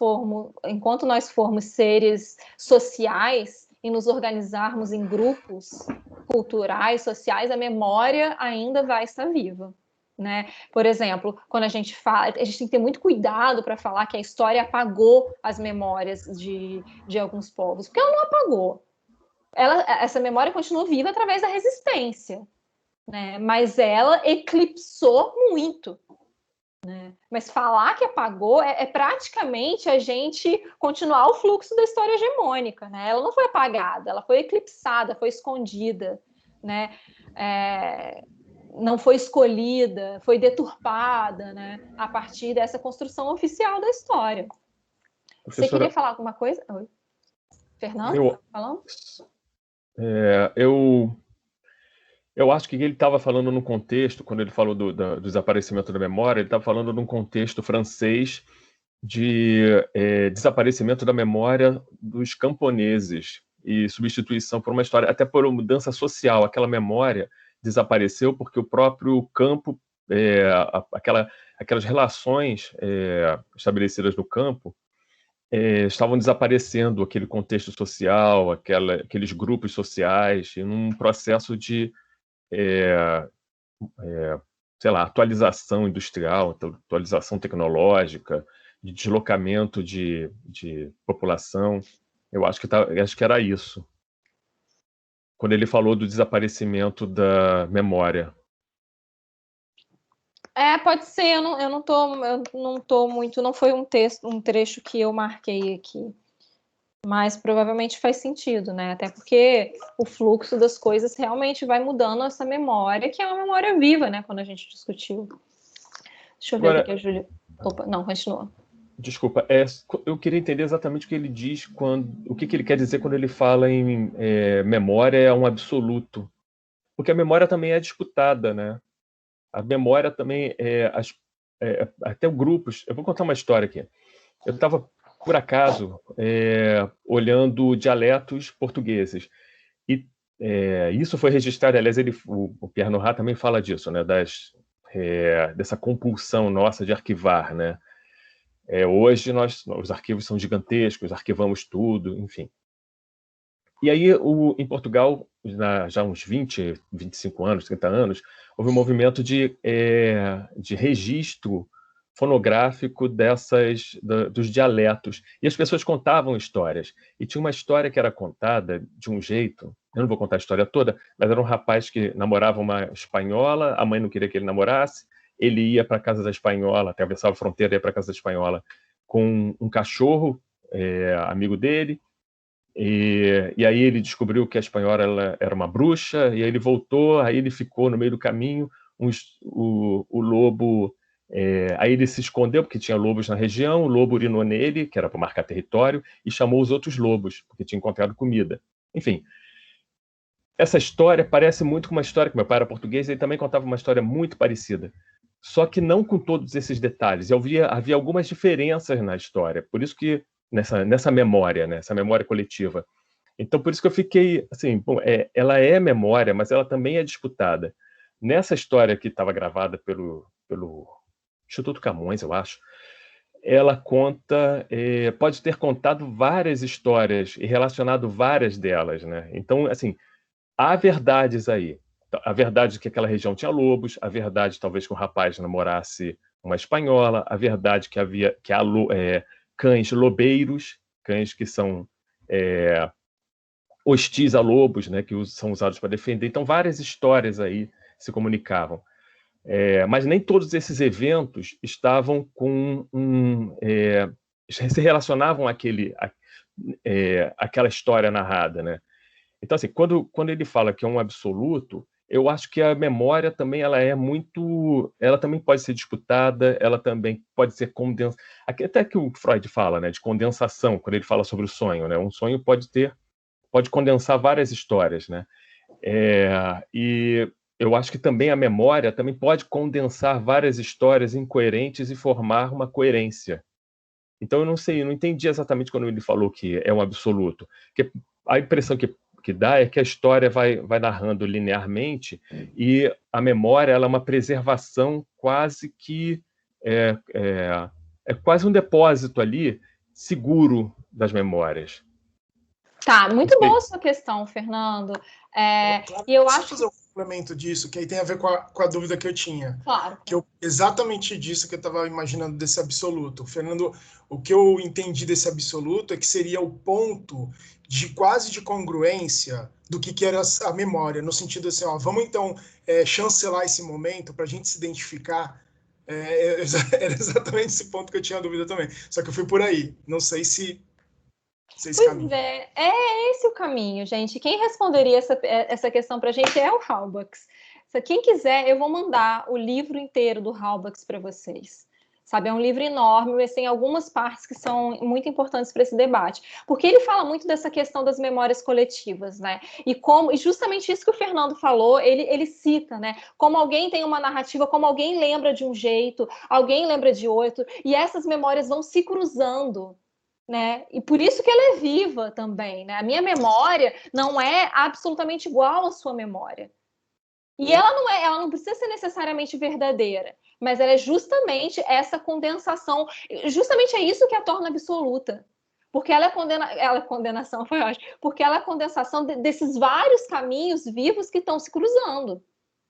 formos seres sociais e nos organizarmos em grupos culturais, sociais, a memória ainda vai estar viva. Né? Por exemplo, quando a gente fala, a gente tem que ter muito cuidado para falar que a história apagou as memórias de alguns povos, porque ela não apagou. Essa memória continua viva através da resistência, né? Mas ela eclipsou muito. Né? Mas falar que apagou é praticamente a gente continuar o fluxo da história hegemônica. Né? Ela não foi apagada, ela foi eclipsada, foi escondida. Né? Não foi escolhida, foi deturpada, né? A partir dessa construção oficial da história. Professora, você queria falar alguma coisa? Oi. Fernando, eu, falando? eu acho que ele estava falando no contexto, quando ele falou do desaparecimento da memória, ele estava falando num contexto francês de desaparecimento da memória dos camponeses e substituição por uma história, até por uma mudança social. Aquela memória desapareceu porque o próprio campo, aquelas relações estabelecidas no campo, estavam desaparecendo, aquele contexto social, aqueles grupos sociais, e num processo de sei lá, atualização industrial, atualização tecnológica, de deslocamento de população. Eu acho que era isso. Quando ele falou do desaparecimento da memória. Pode ser, eu não tô muito, não foi um trecho que eu marquei aqui. Mas provavelmente faz sentido, né? Até porque o fluxo das coisas realmente vai mudando essa memória, que é uma memória viva, né? Quando a gente discutiu. Deixa eu ver o que a Júlia... Opa, não, continua. Desculpa, eu queria entender exatamente o que ele diz, o que ele quer dizer quando ele fala em memória é um absoluto. Porque a memória também é disputada, né? A memória também até grupos... Eu vou contar uma história aqui. Eu estava, por acaso, olhando dialetos portugueses. E isso foi registrado, aliás, o Pierre Nora também fala disso, né? Dessa compulsão nossa de arquivar, né? Hoje os arquivos são gigantescos, arquivamos tudo, enfim. E aí, em Portugal, já há uns 20, 25 anos, 30 anos, houve um movimento de registro fonográfico dos dialetos. E as pessoas contavam histórias. E tinha uma história que era contada de um jeito, eu não vou contar a história toda, mas era um rapaz que namorava uma espanhola, a mãe não queria que ele namorasse, ele ia para a casa da espanhola, atravessava a fronteira e ia para a casa da espanhola com um cachorro, amigo dele, e aí ele descobriu que a espanhola ela era uma bruxa, e aí ele voltou, aí ele ficou no meio do caminho, o lobo... aí ele se escondeu, porque tinha lobos na região, o lobo urinou nele, que era para marcar território, e chamou os outros lobos, porque tinha encontrado comida. Enfim, essa história parece muito com uma história que meu pai era português, ele também contava uma história muito parecida, só que não com todos esses detalhes. E havia algumas diferenças na história, por isso que nessa memória, né, essa memória coletiva. Então, por isso que eu fiquei assim, bom, ela é memória, mas ela também é disputada. Nessa história que estava gravada pelo Instituto Camões, eu acho, ela conta, pode ter contado várias histórias e relacionado várias delas, né? Então, assim, há verdades aí. A verdade que aquela região tinha lobos, a verdade talvez que o rapaz namorasse uma espanhola, a verdade que há cães lobeiros, cães que são hostis a lobos, né, que são usados para defender. Então, várias histórias aí se comunicavam. Mas nem todos esses eventos estavam se relacionavam àquela história narrada, né? Então, assim, quando ele fala que é um absoluto, eu acho que a memória também ela também pode ser disputada, ela também pode ser condensada. Até que o Freud fala, né, de condensação, quando ele fala sobre o sonho, né? Um sonho pode condensar várias histórias, né? E eu acho que também a memória também pode condensar várias histórias incoerentes e formar uma coerência. Então, eu não sei, eu não entendi exatamente quando ele falou que é um absoluto. Porque a impressão que dá é que a história vai narrando linearmente e a memória ela é uma preservação quase que... É quase um depósito ali seguro das memórias. Tá, muito boa a sua questão, Fernando. E eu acho... fazer um complemento disso, que aí tem a ver com a dúvida que eu tinha. Claro. Exatamente disso que eu estava imaginando desse absoluto. Fernando, o que eu entendi desse absoluto é que seria o ponto quase de congruência do que era a memória, no sentido assim, vamos então chancelar esse momento para a gente se identificar. Era exatamente esse ponto que eu tinha dúvida também. Só que eu fui por aí. Não sei se Pois é esse o caminho, gente. Quem responderia essa questão para a gente é o Halbach. Quem quiser, eu vou mandar o livro inteiro do Halbach para vocês. Sabe, é um livro enorme, mas tem algumas partes que são muito importantes para esse debate, porque ele fala muito dessa questão das memórias coletivas, né? E justamente isso que o Fernando falou, ele cita, né? Como alguém tem uma narrativa, como alguém lembra de um jeito, alguém lembra de outro, e essas memórias vão se cruzando, né? E por isso que ela é viva também, né? A minha memória não é absolutamente igual à sua memória. E ela não precisa ser necessariamente verdadeira, mas ela é justamente essa condensação, justamente é isso que a torna absoluta. Porque ela é condenação, foi ótimo, porque ela é a condensação desses vários caminhos vivos que estão se cruzando,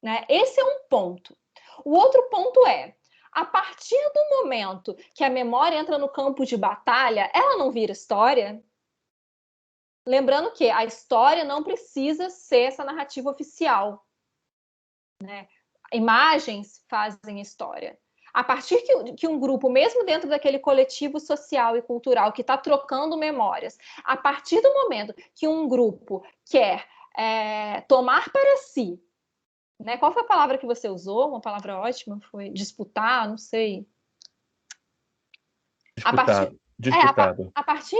né? Esse é um ponto. O outro ponto é, a partir do momento que a memória entra no campo de batalha, ela não vira história? Lembrando que a história não precisa ser essa narrativa oficial, né? Imagens fazem história. A partir que um grupo, mesmo dentro daquele coletivo social e cultural que está trocando memórias, a partir do momento que um grupo quer tomar para si, né? Qual foi a palavra que você usou? Uma palavra ótima, foi disputar, não sei. Disputado. A partir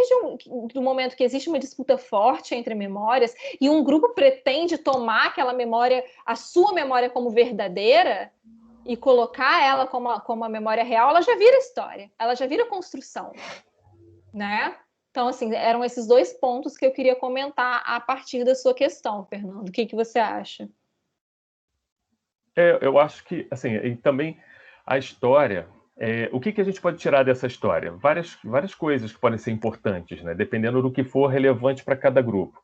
do momento que existe uma disputa forte entre memórias e um grupo pretende tomar aquela memória, a sua memória como verdadeira e colocar ela como uma memória real, ela já vira história, ela já vira construção, né? Então, assim, eram esses dois pontos que eu queria comentar a partir da sua questão, Fernando. O que você acha? Eu acho que, assim, e também a história... o que a gente pode tirar dessa história? Várias coisas que podem ser importantes, né? Dependendo do que for relevante para cada grupo.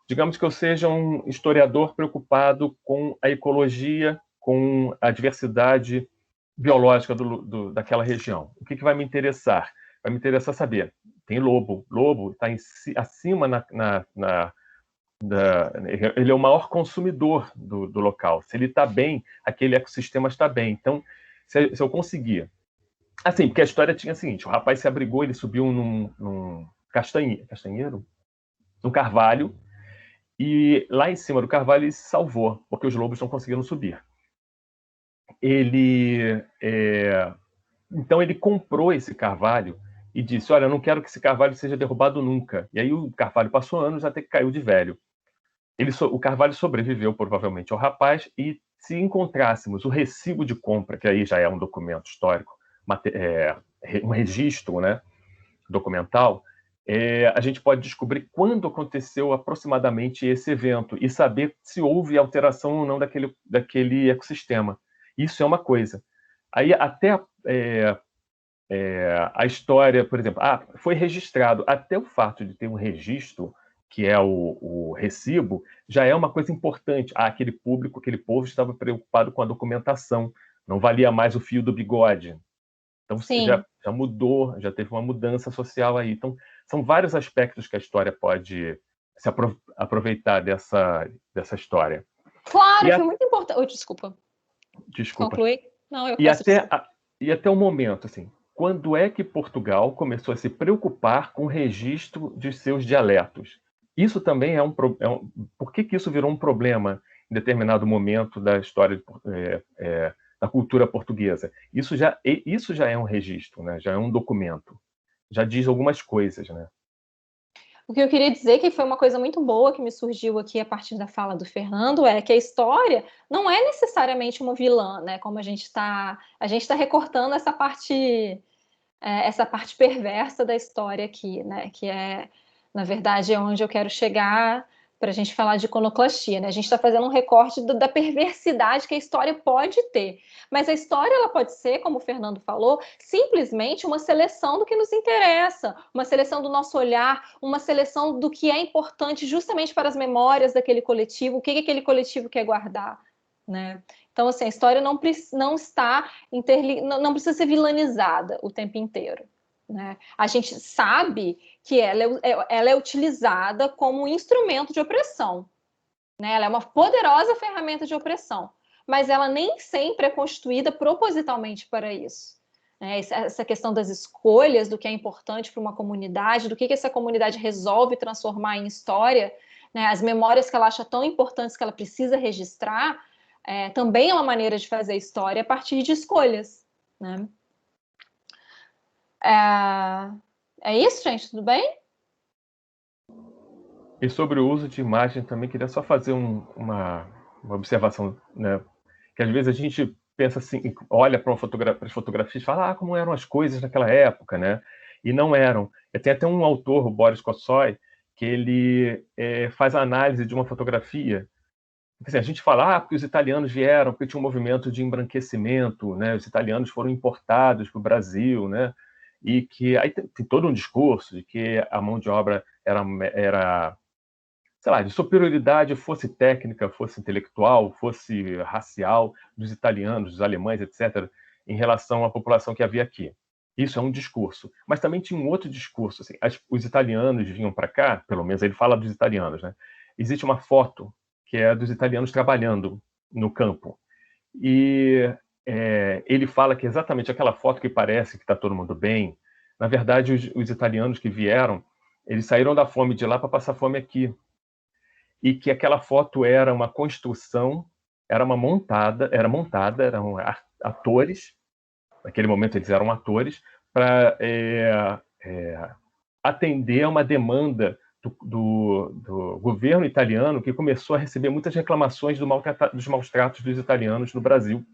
Digamos que eu seja um historiador preocupado com a ecologia, com a diversidade biológica daquela região. O que vai me interessar? Vai me interessar saber, tem lobo. Lobo está acima ele é o maior consumidor do local. Se ele está bem, aquele ecossistema está bem. Então, se eu conseguir. Assim, porque a história tinha o seguinte, o rapaz se abrigou, ele subiu num castanheiro, num carvalho, e lá em cima do carvalho ele se salvou, porque os lobos não conseguiram subir. Então ele comprou esse carvalho e disse, olha, eu não quero que esse carvalho seja derrubado nunca. E aí o carvalho passou anos até que caiu de velho. O carvalho sobreviveu provavelmente ao rapaz, e se encontrássemos o recibo de compra, que aí já é um documento histórico, um registro, né, documental, a gente pode descobrir quando aconteceu aproximadamente esse evento e saber se houve alteração ou não daquele ecossistema. Isso é uma coisa. Aí até a história, por exemplo, foi registrado. Até o fato de ter um registro, que é o recibo, já é uma coisa importante. Aquele povo estava preocupado com a documentação, não valia mais o fio do bigode. Então já mudou, já teve uma mudança social aí. Então, são vários aspectos que a história pode se aproveitar dessa história. Claro, foi muito importante. Desculpa. Conclui? Não, eu E até o momento, assim, quando é que Portugal começou a se preocupar com o registro de seus dialetos? Isso também por que isso virou um problema em determinado momento da história da cultura portuguesa? Isso já é um registro, né? Já é um documento. Já diz algumas coisas, né? O que eu queria dizer, que foi uma coisa muito boa que me surgiu aqui a partir da fala do Fernando, é que a história não é necessariamente uma vilã, né? Como a gente está recortando essa parte perversa da história aqui, né? Que na verdade, é onde eu quero chegar para a gente falar de iconoclastia, né? A gente está fazendo um recorte da perversidade que a história pode ter. Mas a história, ela pode ser, como o Fernando falou, simplesmente uma seleção do que nos interessa, uma seleção do nosso olhar, uma seleção do que é importante justamente para as memórias daquele coletivo, o que aquele coletivo quer guardar, né? Então, assim, a história não precisa ser vilanizada o tempo inteiro, né? A gente sabe que ela é utilizada como um instrumento de opressão, né? Ela é uma poderosa ferramenta de opressão, mas ela nem sempre é constituída propositalmente para isso, né? Essa questão das escolhas, do que é importante para uma comunidade, do que essa comunidade resolve transformar em história, né? As memórias que ela acha tão importantes que ela precisa registrar, também é uma maneira de fazer história a partir de escolhas, né? É isso, gente? Tudo bem? E sobre o uso de imagem também, queria só fazer uma observação, né? Que às vezes a gente pensa assim, olha para as fotografias e fala, como eram as coisas naquela época, né? E não eram. Tem até um autor, o Boris Kossoi, que ele faz a análise de uma fotografia. Assim, a gente fala, porque os italianos vieram, porque tinha um movimento de embranquecimento, né? Os italianos foram importados para o Brasil, né? E que aí tem todo um discurso de que a mão de obra era sei lá, de superioridade, fosse técnica, fosse intelectual, fosse racial, dos italianos, dos alemães, etc., em relação à população que havia aqui. Isso é um discurso. Mas também tinha um outro discurso. Assim, os italianos vinham para cá, pelo menos ele fala dos italianos, né? Existe uma foto que é dos italianos trabalhando no campo. E ele fala que exatamente aquela foto que parece que está todo mundo bem, na verdade, os italianos que vieram, eles saíram da fome de lá para passar fome aqui. E que aquela foto era uma construção, eram atores, naquele momento eles eram atores, para atender a uma demanda do governo italiano, que começou a receber muitas reclamações dos maus tratos dos italianos no Brasil.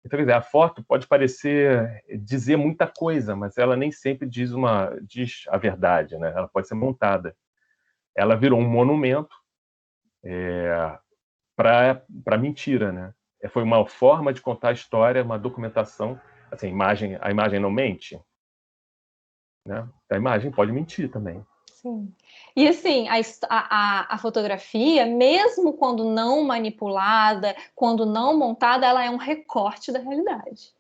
Então, quer dizer, a foto pode dizer muita coisa, mas ela nem sempre diz a verdade, né? Ela pode ser montada. Ela virou um monumento para mentira, né? Foi uma forma de contar a história, uma documentação. Assim, a imagem não mente, né? A imagem pode mentir também. Sim. E assim, a fotografia, mesmo quando não manipulada, quando não montada, ela é um recorte da realidade.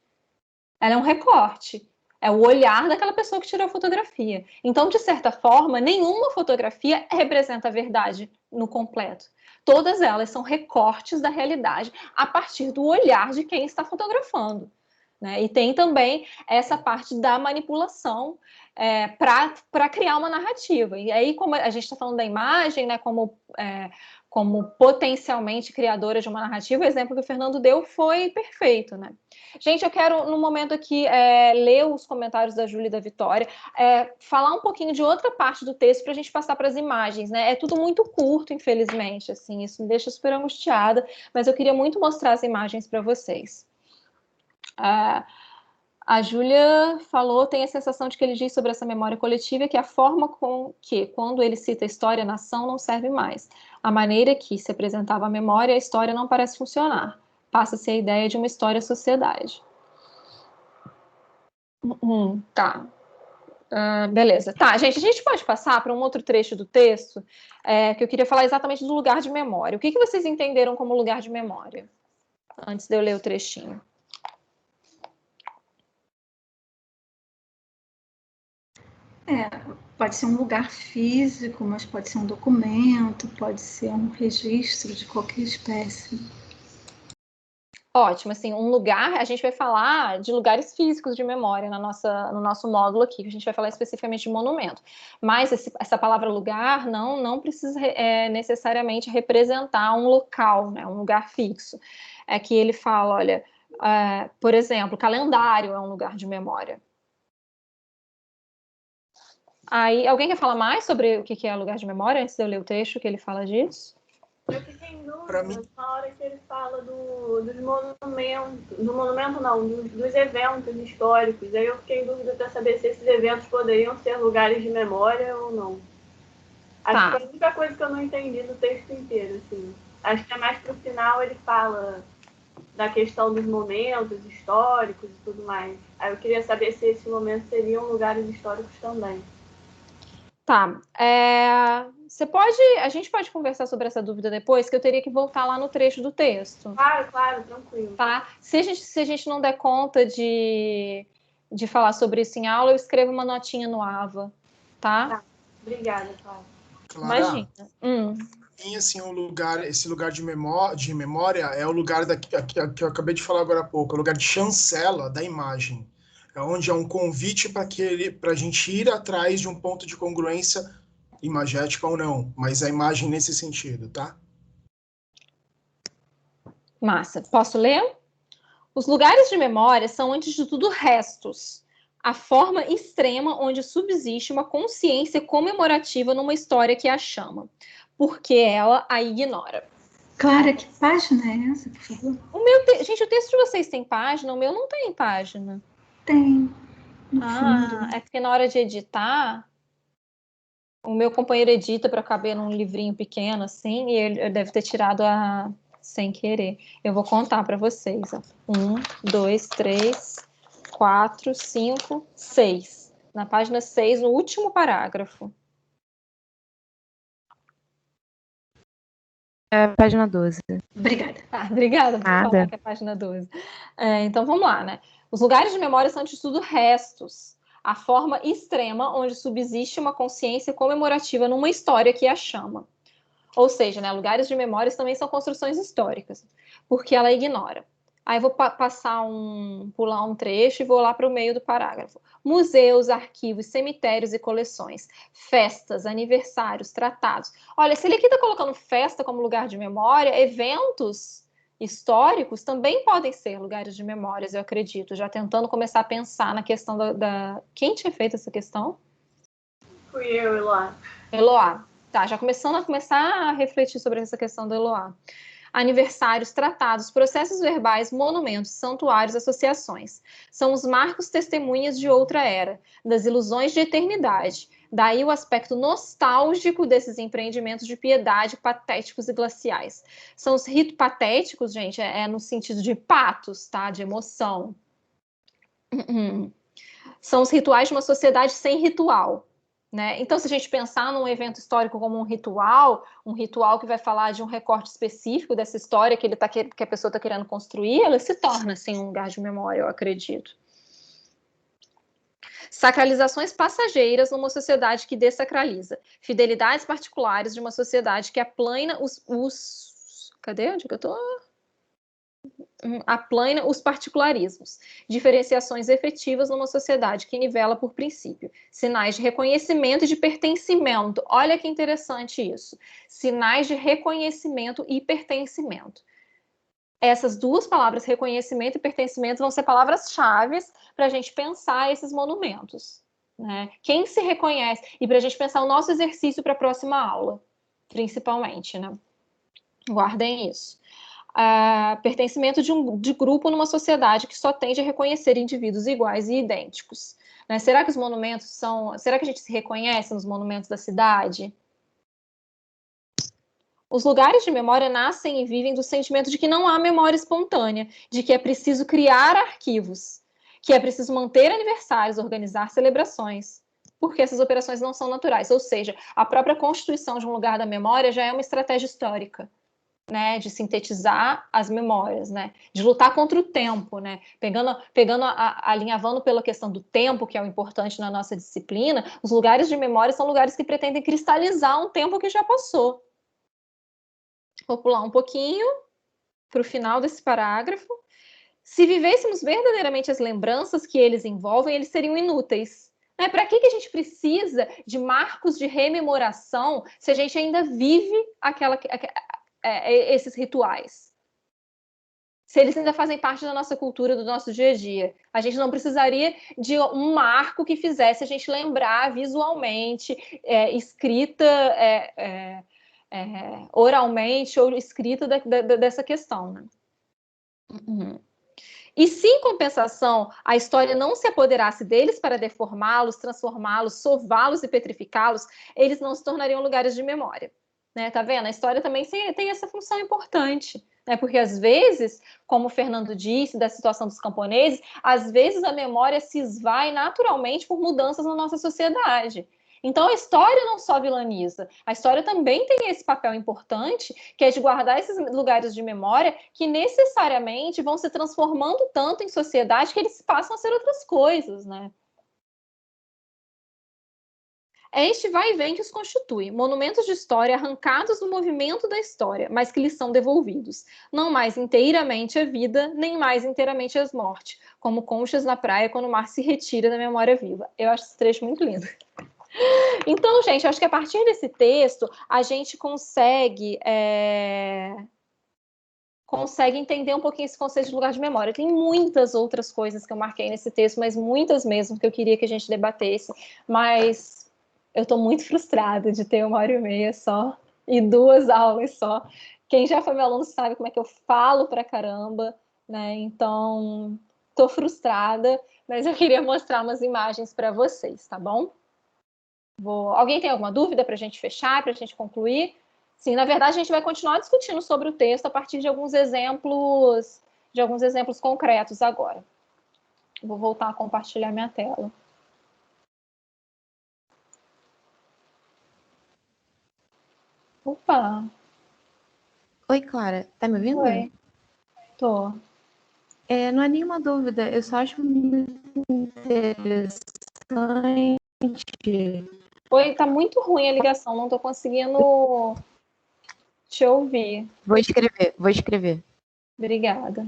Ela é um recorte. É o olhar daquela pessoa que tirou a fotografia. Então, de certa forma, nenhuma fotografia representa a verdade no completo. Todas elas são recortes da realidade a partir do olhar de quem está fotografando, né? E tem também essa parte da manipulação para criar uma narrativa. E aí, como a gente está falando da imagem, né, como potencialmente criadora de uma narrativa, o exemplo que o Fernando deu foi perfeito, né? Gente, eu quero, no momento aqui, ler os comentários da Júlia e da Vitória, falar um pouquinho de outra parte do texto para a gente passar para as imagens, né? É tudo muito curto, infelizmente, assim, isso me deixa super angustiada, mas eu queria muito mostrar as imagens para vocês. A Júlia falou, tem a sensação de que ele diz sobre essa memória coletiva que a forma com que, quando ele cita história na ação, não serve mais. A maneira que se apresentava a memória, a história não parece funcionar. Passa-se a ideia de uma história-sociedade. Tá. Beleza. Tá, gente, a gente pode passar para um outro trecho do texto, que eu queria falar exatamente do lugar de memória. O que vocês entenderam como lugar de memória? Antes de eu ler o trechinho. Pode ser um lugar físico, mas pode ser um documento, pode ser um registro de qualquer espécie. Ótimo, assim, um lugar, a gente vai falar de lugares físicos de memória no nosso módulo aqui, que a gente vai falar especificamente de monumento. Mas essa palavra lugar não precisa necessariamente representar um local, né, um lugar fixo. É que ele fala, olha, por exemplo, calendário é um lugar de memória. Aí, alguém quer falar mais sobre o que é lugar de memória, antes de eu ler o texto que ele fala disso? Eu fiquei em dúvida na hora que ele fala dos monumentos, dos eventos históricos. Aí eu fiquei em dúvida para saber se esses eventos poderiam ser lugares de memória ou não. Acho que foi a única coisa que eu não entendi do texto inteiro, assim. Acho que é mais pro final ele fala da questão dos momentos históricos e tudo mais. Aí eu queria saber se esses momentos seriam lugares históricos também. Tá. A gente pode conversar sobre essa dúvida depois, que eu teria que voltar lá no trecho do texto. Claro, tranquilo. Tá? Se a gente não der conta de falar sobre isso em aula, eu escrevo uma notinha no AVA, tá? Obrigada, Clara. Imagina. E assim, esse lugar de memória é o lugar que eu acabei de falar agora há pouco, é o lugar de chancela da imagem. É onde é um convite para a gente ir atrás de um ponto de congruência imagética ou não, mas a imagem nesse sentido, tá? Massa. Posso ler? Os lugares de memória são, antes de tudo, restos. A forma extrema onde subsiste uma consciência comemorativa numa história que a chama, porque ela a ignora. Clara, que página é essa, por favor? Gente, o texto de vocês tem página? O meu não tem página. Tem. No fundo. É porque na hora de editar, o meu companheiro edita para caber num livrinho pequeno, assim, e ele deve ter tirado sem querer. Eu vou contar para vocês. Ó. 1, 2, 3, 4, 5, 6. Na página 6, no último parágrafo. Página 12. Obrigada. Obrigada por falar que é página 12. Então, vamos lá, né? Os lugares de memória são, antes de tudo, restos. A forma extrema onde subsiste uma consciência comemorativa numa história que a chama. Ou seja, né, lugares de memórias também são construções históricas, porque ela ignora. Aí eu vou pular um trecho e vou lá para o meio do parágrafo. Museus, arquivos, cemitérios e coleções, festas, aniversários, tratados. Olha, se ele aqui está colocando festa como lugar de memória, eventos históricos também podem ser lugares de memórias, eu acredito. Já tentando começar a pensar na questão Quem tinha feito essa questão? Fui eu, Eloá. Eloá. Tá, já começando a refletir sobre essa questão do Eloá. Aniversários, tratados, processos verbais, monumentos, santuários, associações. São os marcos testemunhas de outra era, das ilusões de eternidade. Daí o aspecto nostálgico desses empreendimentos de piedade patéticos e glaciais. São os ritos patéticos, gente, no sentido de patos, tá? De emoção. São os rituais de uma sociedade sem ritual. Né? Então, se a gente pensar num evento histórico como um ritual que vai falar de um recorte específico dessa história que a pessoa está querendo construir, ela se torna assim, um lugar de memória, eu acredito. Sacralizações passageiras numa sociedade que dessacraliza. Fidelidades particulares de uma sociedade que aplana Cadê? Onde que eu tô? aplana os particularismos, diferenciações efetivas numa sociedade que nivela por princípio, sinais de reconhecimento e de pertencimento. Olha que interessante isso. Sinais de reconhecimento e pertencimento. Essas duas palavras, reconhecimento e pertencimento, vão ser palavras-chave para a gente pensar esses monumentos, né? Quem se reconhece, e para a gente pensar o nosso exercício para a próxima aula, principalmente, né? Guardem isso. Pertencimento de grupo numa sociedade que só tende a reconhecer indivíduos iguais e idênticos. Né? Será que os monumentos são... Será que a gente se reconhece nos monumentos da cidade? Os lugares de memória nascem e vivem do sentimento de que não há memória espontânea, de que é preciso criar arquivos, que é preciso manter aniversários, organizar celebrações, porque essas operações não são naturais. Ou seja, a própria constituição de um lugar da memória já é uma estratégia histórica, né, de sintetizar as memórias, né, de lutar contra o tempo, né, alinhavando pela questão do tempo, que é o importante na nossa disciplina. Os lugares de memória são lugares que pretendem cristalizar um tempo que já passou. Vou pular um pouquinho para o final desse parágrafo. Se vivêssemos verdadeiramente as lembranças que eles envolvem, eles seriam inúteis. Né? Para que a gente precisa de marcos de rememoração se a gente ainda vive esses rituais? Se eles ainda fazem parte da nossa cultura, do nosso dia a dia. A gente não precisaria de um marco que fizesse a gente lembrar visualmente, escrita... oralmente ou escrita dessa questão. Né? E se, em compensação, a história não se apoderasse deles para deformá-los, transformá-los, sová-los e petrificá-los, eles não se tornariam lugares de memória. Né? Tá vendo? A história também tem essa função importante. Né? Porque, às vezes, como o Fernando disse, da situação dos camponeses, às vezes a memória se esvai naturalmente por mudanças na nossa sociedade. Então, a história não só vilaniza, a história também tem esse papel importante, que é de guardar esses lugares de memória que necessariamente vão se transformando tanto em sociedade que eles passam a ser outras coisas, né? É este vai e vem que os constitui, monumentos de história arrancados do movimento da história, mas que lhes são devolvidos, não mais inteiramente a vida, nem mais inteiramente as mortes, como conchas na praia quando o mar se retira da memória viva. Eu acho esse trecho muito lindo. Então, gente, acho que a partir desse texto a gente consegue entender um pouquinho esse conceito de lugar de memória. Tem muitas outras coisas que eu marquei nesse texto, mas muitas mesmo que eu queria que a gente debatesse, mas eu estou muito frustrada de ter 1h30 só e 2 aulas só. Quem já foi meu aluno sabe como é que eu falo pra caramba, né? Então, estou frustrada, mas eu queria mostrar umas imagens para vocês, tá bom? Alguém tem alguma dúvida para a gente fechar, para a gente concluir? Sim, na verdade, a gente vai continuar discutindo sobre o texto a partir de alguns exemplos concretos agora. Vou voltar a compartilhar minha tela. Opa! Oi, Clara. Tá me ouvindo? Oi. Tô. Não há nenhuma dúvida. Eu só acho muito interessante. Oi, tá muito ruim a ligação. Não tô conseguindo te ouvir. Vou escrever. Obrigada.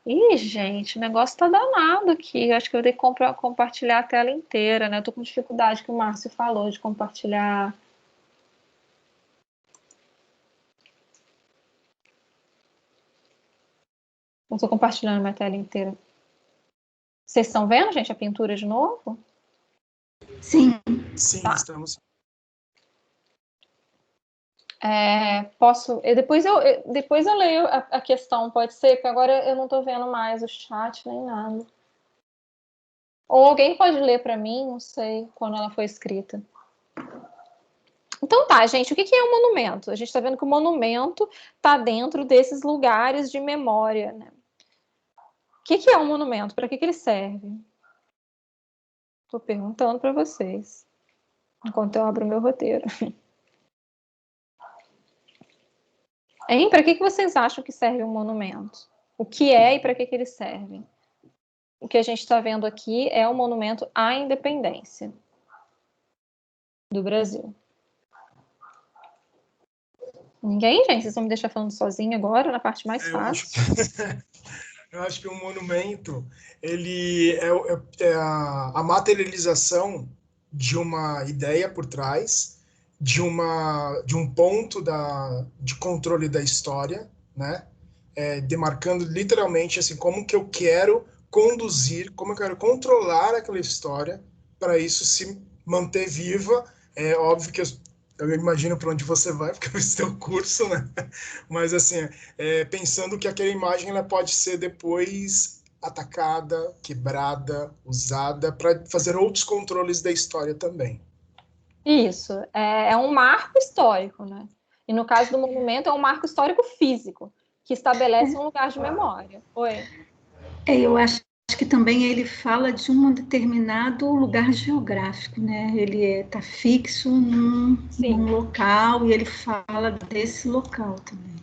Ih, gente, o negócio tá danado aqui. Eu acho que eu vou ter que compartilhar a tela inteira, né? Eu tô com dificuldade que o Márcio falou de compartilhar. Eu tô compartilhando minha tela inteira. Vocês estão vendo, gente, a pintura de novo? Sim. Sim, Tá. estamos. Posso... Depois eu leio a questão, pode ser? Porque agora eu não estou vendo mais o chat nem nada. Ou alguém pode ler para mim, não sei, quando ela foi escrita. Então tá, gente, o que é um monumento? A gente está vendo que o monumento está dentro desses lugares de memória, né? O que é um monumento? Para que ele serve? Estou perguntando para vocês, enquanto eu abro o meu roteiro. Hein? Para que vocês acham que serve um monumento? O que é e para que ele serve? O que a gente está vendo aqui é um monumento à independência do Brasil. Ninguém, gente? Vocês vão me deixar falando sozinha agora, na parte mais fácil. Eu acho que um monumento, ele é a materialização de uma ideia por trás, de um ponto de controle da história, né? Demarcando literalmente assim como que eu quero conduzir, como eu quero controlar aquela história para isso se manter viva. É óbvio que eu imagino para onde você vai, porque eu fiz teu curso, né? Mas assim, pensando que aquela imagem ela pode ser depois atacada, quebrada, usada para fazer outros controles da história também. Isso, é um marco histórico, né? E no caso do monumento, é um marco histórico físico, que estabelece um lugar de memória. Oi? Eu acho que também ele fala de um determinado lugar geográfico, né? Ele está fixo num local e ele fala desse local também.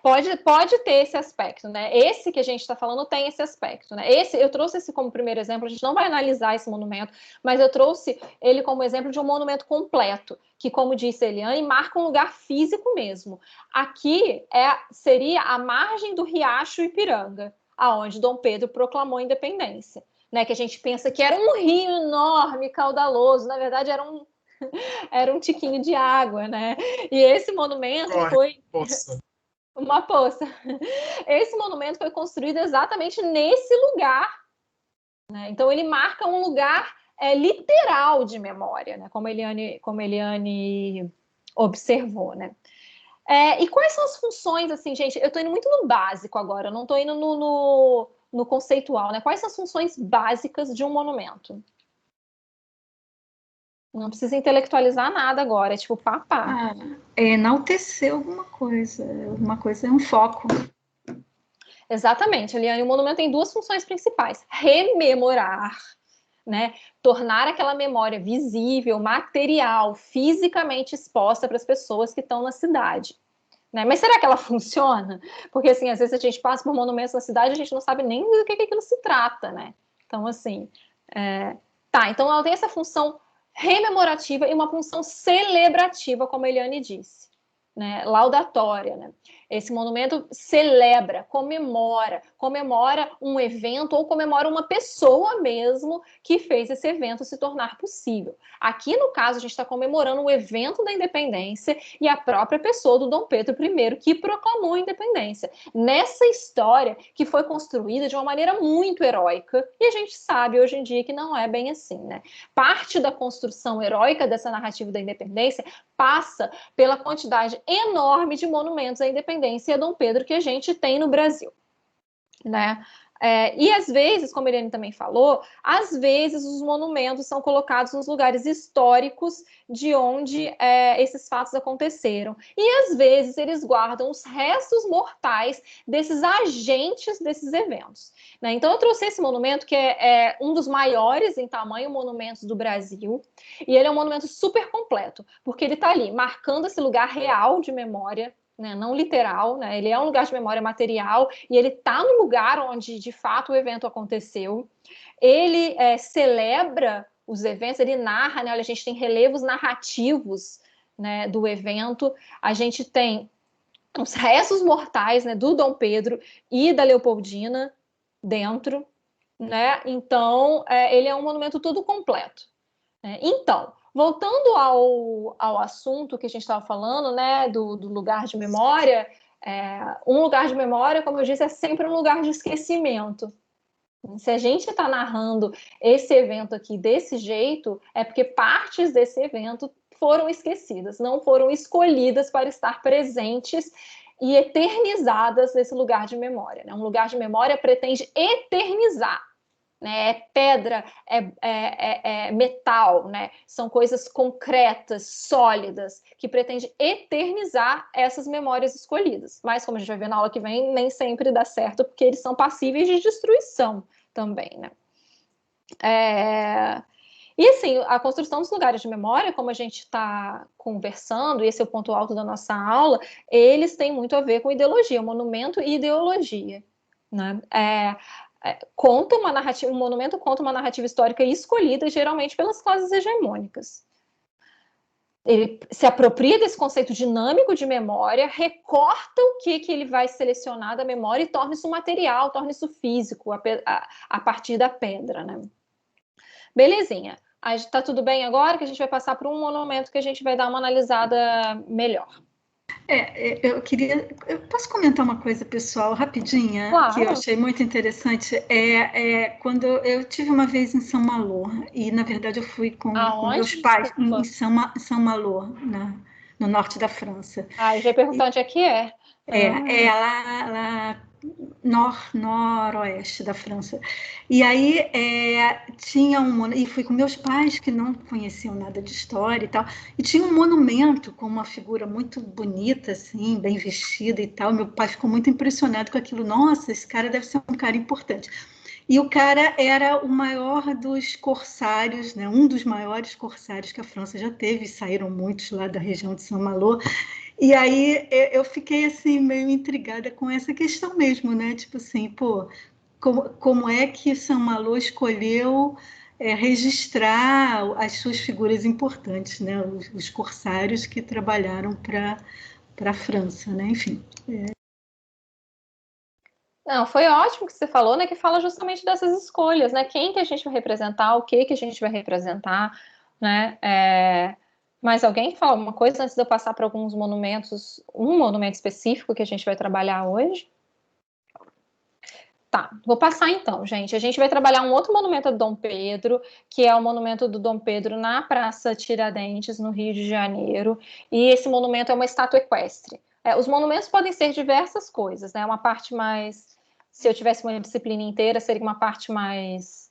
Pode ter esse aspecto, né? Esse que a gente está falando tem esse aspecto, né? Eu trouxe esse como primeiro exemplo, a gente não vai analisar esse monumento, mas eu trouxe ele como exemplo de um monumento completo, que, como disse a Eliane, marca um lugar físico mesmo. Aqui seria a margem do Riacho Ipiranga, aonde Dom Pedro proclamou a independência, né? Que a gente pensa que era um rio enorme, caudaloso, na verdade era um tiquinho de água, né? E esse monumento foi... Poça. Uma poça. Esse monumento foi construído exatamente nesse lugar, né? Então ele marca um lugar literal de memória, né? Como Eliane observou, né? E quais são as funções, assim, gente? Eu estou indo muito no básico agora, eu não estou indo no conceitual, né? Quais são as funções básicas de um monumento? Não precisa intelectualizar nada agora, é tipo papá. Enaltecer alguma coisa é um foco. Exatamente, Eliane, o monumento tem duas funções principais: rememorar, né? Tornar aquela memória visível, material, fisicamente exposta para as pessoas que estão na cidade. Né? Mas será que ela funciona? Porque, assim, às vezes a gente passa por monumentos na cidade e a gente não sabe nem do que aquilo se trata, né? Então, assim, então ela tem essa função rememorativa e uma função celebrativa, como a Eliane disse, né? Laudatória, né? Esse monumento celebra, comemora um evento ou comemora uma pessoa mesmo que fez esse evento se tornar possível. Aqui, no caso, a gente está comemorando o evento da independência e a própria pessoa do Dom Pedro I, que proclamou a independência. Nessa história que foi construída de uma maneira muito heróica, e a gente sabe hoje em dia que não é bem assim, né? Parte da construção heróica dessa narrativa da independência passa pela quantidade enorme de monumentos à independência e a Dom Pedro que a gente tem no Brasil, né? E às vezes, como a Eliane também falou, às vezes os monumentos são colocados nos lugares históricos de onde esses fatos aconteceram. E às vezes eles guardam os restos mortais desses agentes desses eventos, né? Então eu trouxe esse monumento que é um dos maiores em tamanho monumentos do Brasil, e ele é um monumento super completo, porque ele está ali marcando esse lugar real de memória, né, não literal, né? Ele é um lugar de memória material e ele está no lugar onde de fato o evento aconteceu. Ele celebra os eventos, ele narra, né? Olha, a gente tem relevos narrativos, né, do evento, a gente tem os restos mortais, né, do Dom Pedro e da Leopoldina dentro, né? Então ele é um monumento todo completo. Então, voltando ao assunto que a gente estava falando, né, do lugar de memória, um lugar de memória, como eu disse, é sempre um lugar de esquecimento. Se a gente está narrando esse evento aqui desse jeito, é porque partes desse evento foram esquecidas, não foram escolhidas para estar presentes e eternizadas nesse lugar de memória, né? Um lugar de memória pretende eternizar. Né? É pedra, é metal, né? São coisas concretas, sólidas, que pretendem eternizar essas memórias escolhidas. Mas, como a gente vai ver na aula que vem, nem sempre dá certo, porque eles são passíveis de destruição também, né? E assim, a construção dos lugares de memória, como a gente está conversando, e esse é o ponto alto da nossa aula, eles têm muito a ver com ideologia, monumento e ideologia, né? Conta uma narrativa, um monumento conta uma narrativa histórica escolhida geralmente pelas classes hegemônicas. ele se apropria desse conceito dinâmico de memória, recorta o que ele vai selecionar da memória e torna isso material, torna isso físico, a partir da pedra, né? Belezinha. Tá tudo bem agora que a gente vai passar por um monumento que a gente vai dar uma analisada melhor. Eu posso comentar uma coisa pessoal rapidinha, claro, que eu achei muito interessante. Quando eu tive uma vez em São Malo, e na verdade eu fui com meus pais em São Malo, no norte da França. Eu já ia perguntar onde é que é. Lá noroeste da França. E aí tinha e fui com meus pais que não conheciam nada de história e tal, e tinha um monumento com uma figura muito bonita, assim, bem vestida e tal. Meu pai ficou muito impressionado com aquilo. Nossa, esse cara deve ser um cara importante. E o cara era o maior dos corsários, né? Um dos maiores corsários que a França já teve, saíram muitos lá da região de São Malo. E aí eu fiquei assim meio intrigada com essa questão mesmo, né? Tipo assim, pô, como é que São Malo escolheu registrar as suas figuras importantes, né? Os corsários que trabalharam para a França, né? Enfim. Não, foi ótimo que você falou, né? Que fala justamente dessas escolhas, né? Quem que a gente vai representar, o que a gente vai representar, né? Mas alguém fala alguma coisa antes de eu passar para alguns monumentos, um monumento específico que a gente vai trabalhar hoje? Tá, vou passar então, gente. A gente vai trabalhar um outro monumento do Dom Pedro, que é o monumento do Dom Pedro na Praça Tiradentes, no Rio de Janeiro. E esse monumento é uma estátua equestre. Os monumentos podem ser diversas coisas, né? Uma parte mais... Se eu tivesse uma disciplina inteira, seria uma parte mais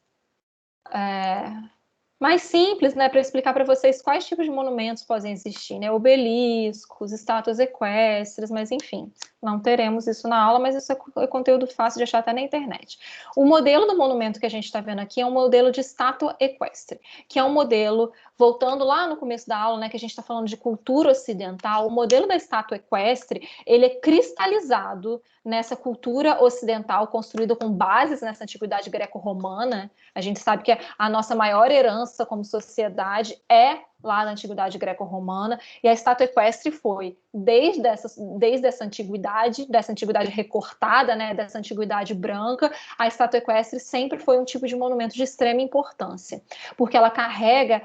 simples, né, para explicar para vocês quais tipos de monumentos podem existir, né, obeliscos, estátuas equestres, mas enfim, não teremos isso na aula, mas isso é conteúdo fácil de achar até na internet. O modelo do monumento que a gente está vendo aqui é um modelo de estátua equestre, que é um modelo, voltando lá no começo da aula, né, que a gente está falando de cultura ocidental, o modelo da estátua equestre, ele é cristalizado nessa cultura ocidental, construída com bases nessa antiguidade greco-romana. A gente sabe que a nossa maior herança como sociedade é lá na antiguidade greco-romana, e a estátua equestre foi, desde essa antiguidade recortada, né, dessa antiguidade branca, a estátua equestre sempre foi um tipo de monumento de extrema importância, porque ela carrega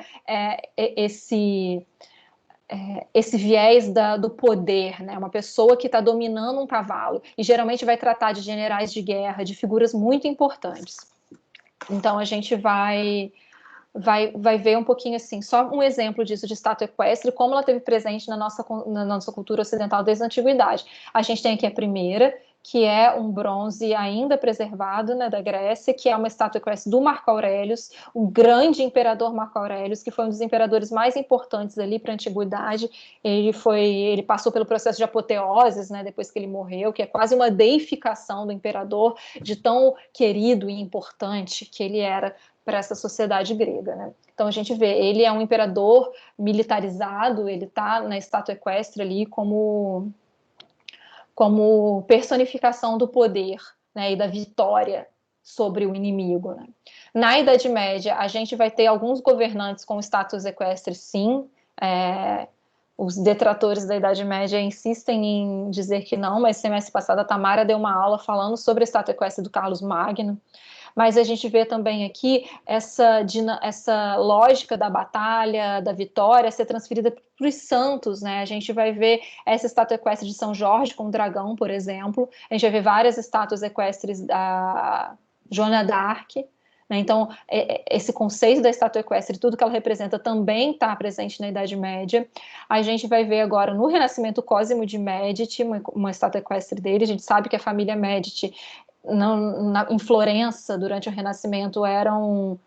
esse viés do poder, né? Uma pessoa que está dominando um cavalo, e geralmente vai tratar de generais de guerra, de figuras muito importantes. Então a gente vai ver um pouquinho assim, só um exemplo disso de estátua equestre, como ela teve presente na nossa cultura ocidental desde a antiguidade. A gente tem aqui a primeira, que é um bronze ainda preservado, né, da Grécia, que é uma estátua equestre do Marco Aurelius, o grande imperador Marco Aurelius, que foi um dos imperadores mais importantes ali para a antiguidade. Ele passou pelo processo de apoteose, né, depois que ele morreu, que é quase uma deificação do imperador, de tão querido e importante que ele era para essa sociedade grega, né? Então a gente vê, ele é um imperador militarizado, ele está na estátua equestre ali como personificação do poder, né, e da vitória sobre o inimigo, né? Na Idade Média, a gente vai ter alguns governantes com estátuas equestres, sim. Os detratores da Idade Média insistem em dizer que não, mas semestre passado a Tamara deu uma aula falando sobre a estátua equestre do Carlos Magno. Mas a gente vê também aqui essa lógica da batalha, da vitória, ser transferida para os santos, né? A gente vai ver essa estátua equestre de São Jorge com o dragão, por exemplo. A gente vai ver várias estátuas equestres da Joana d'Arc, né? Então, esse conceito da estátua equestre, tudo que ela representa, também está presente na Idade Média. A gente vai ver agora no Renascimento Cosimo de Médici, uma estátua equestre dele. A gente sabe que a família Médici em Florença, durante o Renascimento, eram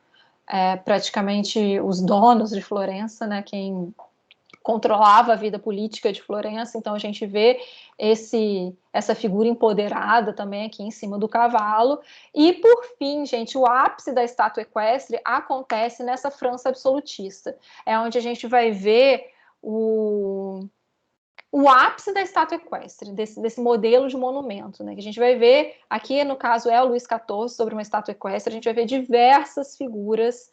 praticamente os donos de Florença, né, quem controlava a vida política de Florença. Então a gente vê essa figura empoderada também aqui em cima do cavalo. E por fim, gente, o ápice da estátua equestre acontece nessa França absolutista. É onde a gente vai ver o ápice da estátua equestre, desse modelo de monumento, né? Que a gente vai ver, aqui no caso é o Luís XIV, sobre uma estátua equestre, a gente vai ver diversas figuras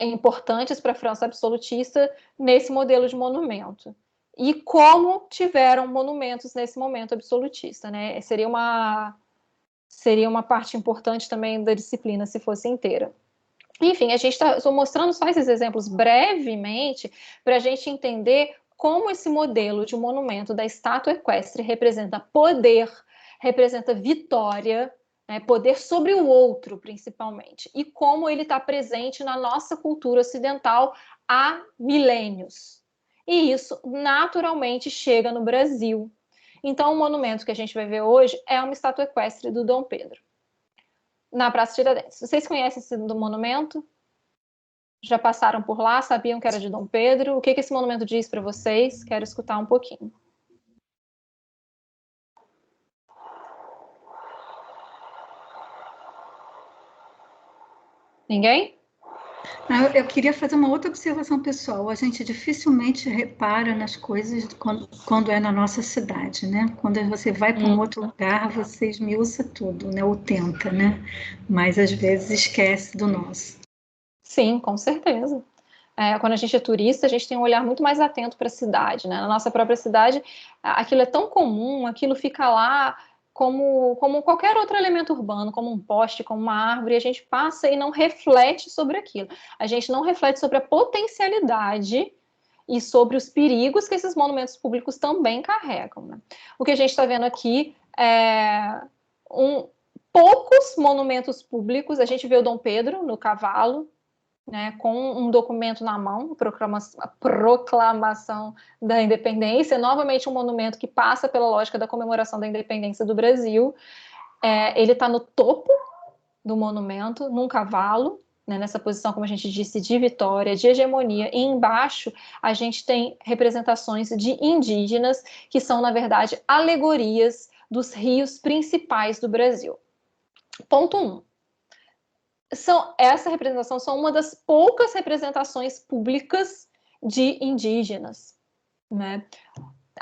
importantes para a França absolutista nesse modelo de monumento. E como tiveram monumentos nesse momento absolutista, né? Seria uma parte importante também da disciplina, se fosse inteira. Enfim, a gente está mostrando só esses exemplos brevemente para a gente entender como esse modelo de monumento da estátua equestre representa poder, representa vitória, né, poder sobre o outro, principalmente, e como ele está presente na nossa cultura ocidental há milênios. E isso, naturalmente, chega no Brasil. Então, o monumento que a gente vai ver hoje é uma estátua equestre do Dom Pedro, na Praça Tiradentes. Vocês conhecem esse monumento? Já passaram por lá? Sabiam que era de Dom Pedro? O que esse monumento diz para vocês? Quero escutar um pouquinho. Ninguém? Eu queria fazer uma outra observação pessoal. A gente dificilmente repara nas coisas quando é na nossa cidade, né? Quando você vai para um outro lugar, você esmiuça tudo, né? Ou tenta, né? Mas às vezes esquece do nosso. Sim, com certeza. Quando a gente é turista, a gente tem um olhar muito mais atento para a cidade, né? Na nossa própria cidade, aquilo é tão comum, aquilo fica lá como qualquer outro elemento urbano, como um poste, como uma árvore, e a gente passa e não reflete sobre aquilo. A gente não reflete sobre a potencialidade e sobre os perigos que esses monumentos públicos também carregam, né? O que a gente está vendo aqui é poucos monumentos públicos. A gente vê o Dom Pedro no cavalo, né, com um documento na mão, a proclamação da independência, novamente um monumento que passa pela lógica da comemoração da independência do Brasil. Ele está no topo do monumento, num cavalo, né, nessa posição, como a gente disse, de vitória, de hegemonia, e embaixo a gente tem representações de indígenas, que são, na verdade, alegorias dos rios principais do Brasil. Ponto 1. Essa representação são uma das poucas representações públicas de indígenas, né?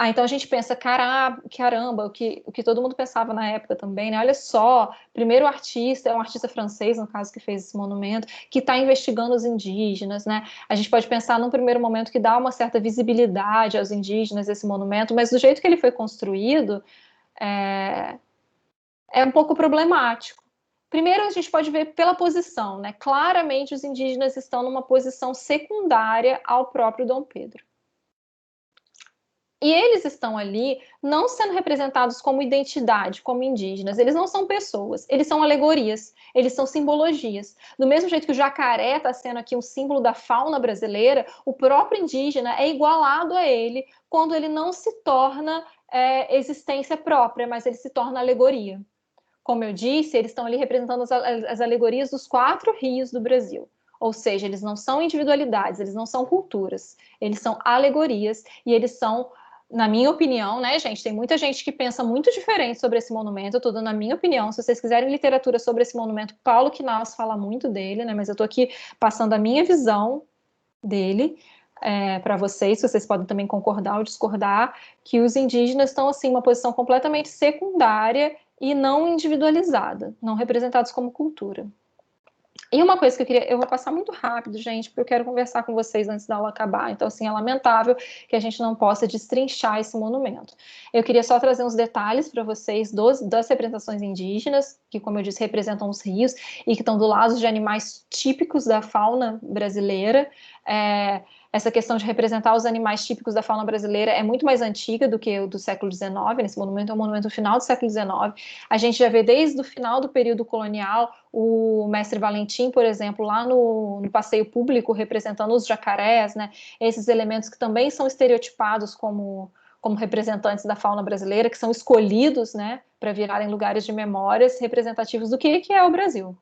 Então a gente pensa, caramba, o que todo mundo pensava na época também, né? Olha só, primeiro artista, é um artista francês, no caso, que fez esse monumento, que está investigando os indígenas, né? A gente pode pensar num primeiro momento que dá uma certa visibilidade aos indígenas esse monumento, mas do jeito que ele foi construído, é um pouco problemático. Primeiro, a gente pode ver pela posição, né? Claramente, os indígenas estão numa posição secundária ao próprio Dom Pedro. E eles estão ali não sendo representados como identidade, como indígenas. Eles não são pessoas, eles são alegorias, eles são simbologias. Do mesmo jeito que o jacaré está sendo aqui um símbolo da fauna brasileira, o próprio indígena é igualado a ele quando ele não se torna existência própria, mas ele se torna alegoria. Como eu disse, eles estão ali representando as alegorias dos 4 rios do Brasil. Ou seja, eles não são individualidades, eles não são culturas, eles são alegorias e eles são, na minha opinião, né, gente, tem muita gente que pensa muito diferente sobre esse monumento, eu estou dando a minha opinião. Se vocês quiserem literatura sobre esse monumento, Paulo Quinaus fala muito dele, né, mas eu estou aqui passando a minha visão dele para vocês podem também concordar ou discordar, que os indígenas estão, assim, em uma posição completamente secundária e não individualizada, não representados como cultura. E uma coisa que eu vou passar muito rápido, gente, porque eu quero conversar com vocês antes da aula acabar. Então, assim, é lamentável que a gente não possa destrinchar esse monumento. Eu queria só trazer uns detalhes para vocês das representações indígenas, que, como eu disse, representam os rios e que estão do lado de animais típicos da fauna brasileira. Essa questão de representar os animais típicos da fauna brasileira é muito mais antiga do que o do século XIX. Nesse monumento é um monumento do final do século XIX. A gente já vê desde o final do período colonial o mestre Valentim, por exemplo, lá no passeio público, representando os jacarés, né? Esses elementos que também são estereotipados como representantes da fauna brasileira, que são escolhidos, né, para virarem lugares de memórias representativos do que é o Brasil.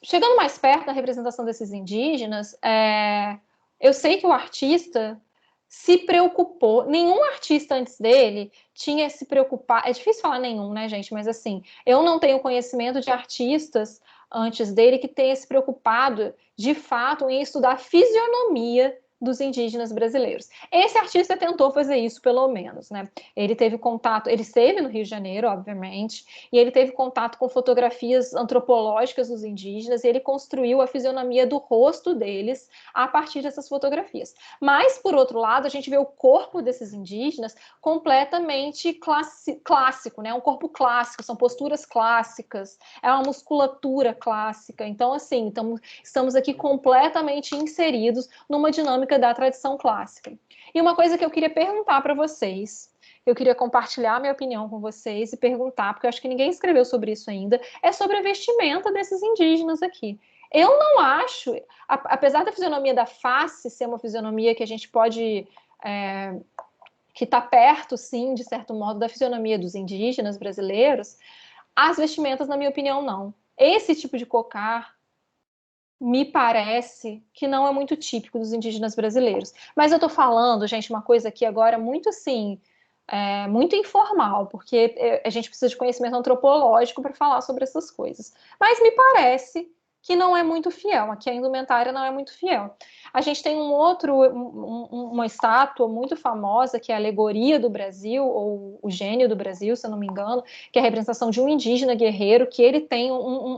Chegando mais perto da representação desses indígenas, eu sei que o artista se preocupou, nenhum artista antes dele tinha se preocupado, é difícil falar nenhum, né, gente, mas assim, eu não tenho conhecimento de artistas antes dele que tenha se preocupado, de fato, em estudar a fisionomia dos indígenas brasileiros. Esse artista tentou fazer isso, pelo menos, né? Ele teve contato, ele esteve no Rio de Janeiro, obviamente, e ele teve contato com fotografias antropológicas dos indígenas, e ele construiu a fisionomia do rosto deles a partir dessas fotografias. Mas, por outro lado, a gente vê o corpo desses indígenas completamente clássico, né? Um corpo clássico, são posturas clássicas, é uma musculatura clássica. Então, assim, estamos aqui completamente inseridos numa dinâmica da tradição clássica. E uma coisa que eu queria perguntar para vocês, eu queria compartilhar minha opinião com vocês e perguntar, porque eu acho que ninguém escreveu sobre isso ainda, é sobre a vestimenta desses indígenas aqui. Eu não acho, apesar da fisionomia da face ser uma fisionomia que a gente pode... que está perto, sim, de certo modo, da fisionomia dos indígenas brasileiros, as vestimentas, na minha opinião, não. Esse tipo de cocar me parece que não é muito típico dos indígenas brasileiros. Mas eu estou falando, gente, uma coisa aqui agora muito assim, muito informal, porque a gente precisa de conhecimento antropológico para falar sobre essas coisas. Mas me parece que não é muito fiel, aqui a indumentária não é muito fiel. A gente tem uma estátua muito famosa, que é a Alegoria do Brasil, ou o Gênio do Brasil, se eu não me engano, que é a representação de um indígena guerreiro, que ele tem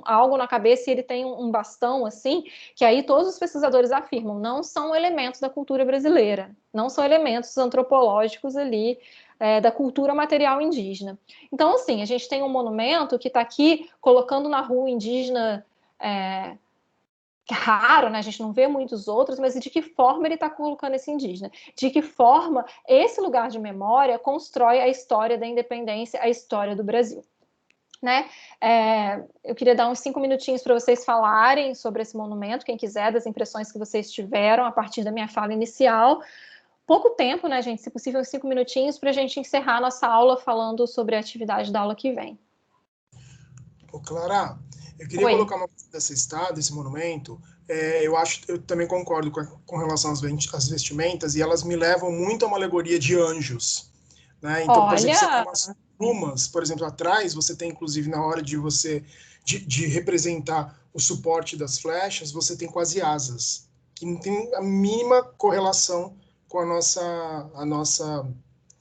algo na cabeça e ele tem um bastão, assim, que aí todos os pesquisadores afirmam, não são elementos da cultura brasileira, não são elementos antropológicos ali, da cultura material indígena. Então, assim, a gente tem um monumento que está aqui colocando na rua indígena... raro, né? A gente não vê muitos outros, mas de que forma ele está colocando esse indígena? De que forma esse lugar de memória constrói a história da independência, a história do Brasil? Né? Eu queria dar uns 5 minutinhos para vocês falarem sobre esse monumento, quem quiser, das impressões que vocês tiveram a partir da minha fala inicial. Pouco tempo, né, gente? Se possível, 5 minutinhos para a gente encerrar a nossa aula falando sobre a atividade da aula que vem. Ô, Clara, eu queria colocar uma coisa desse monumento. Eu também concordo com relação às vestimentas, e elas me levam muito a uma alegoria de anjos, né? Então, por exemplo, você tem umas plumas, por exemplo, atrás, você tem, inclusive, na hora de você de representar o suporte das flechas, você tem quase asas, que não tem a mínima correlação com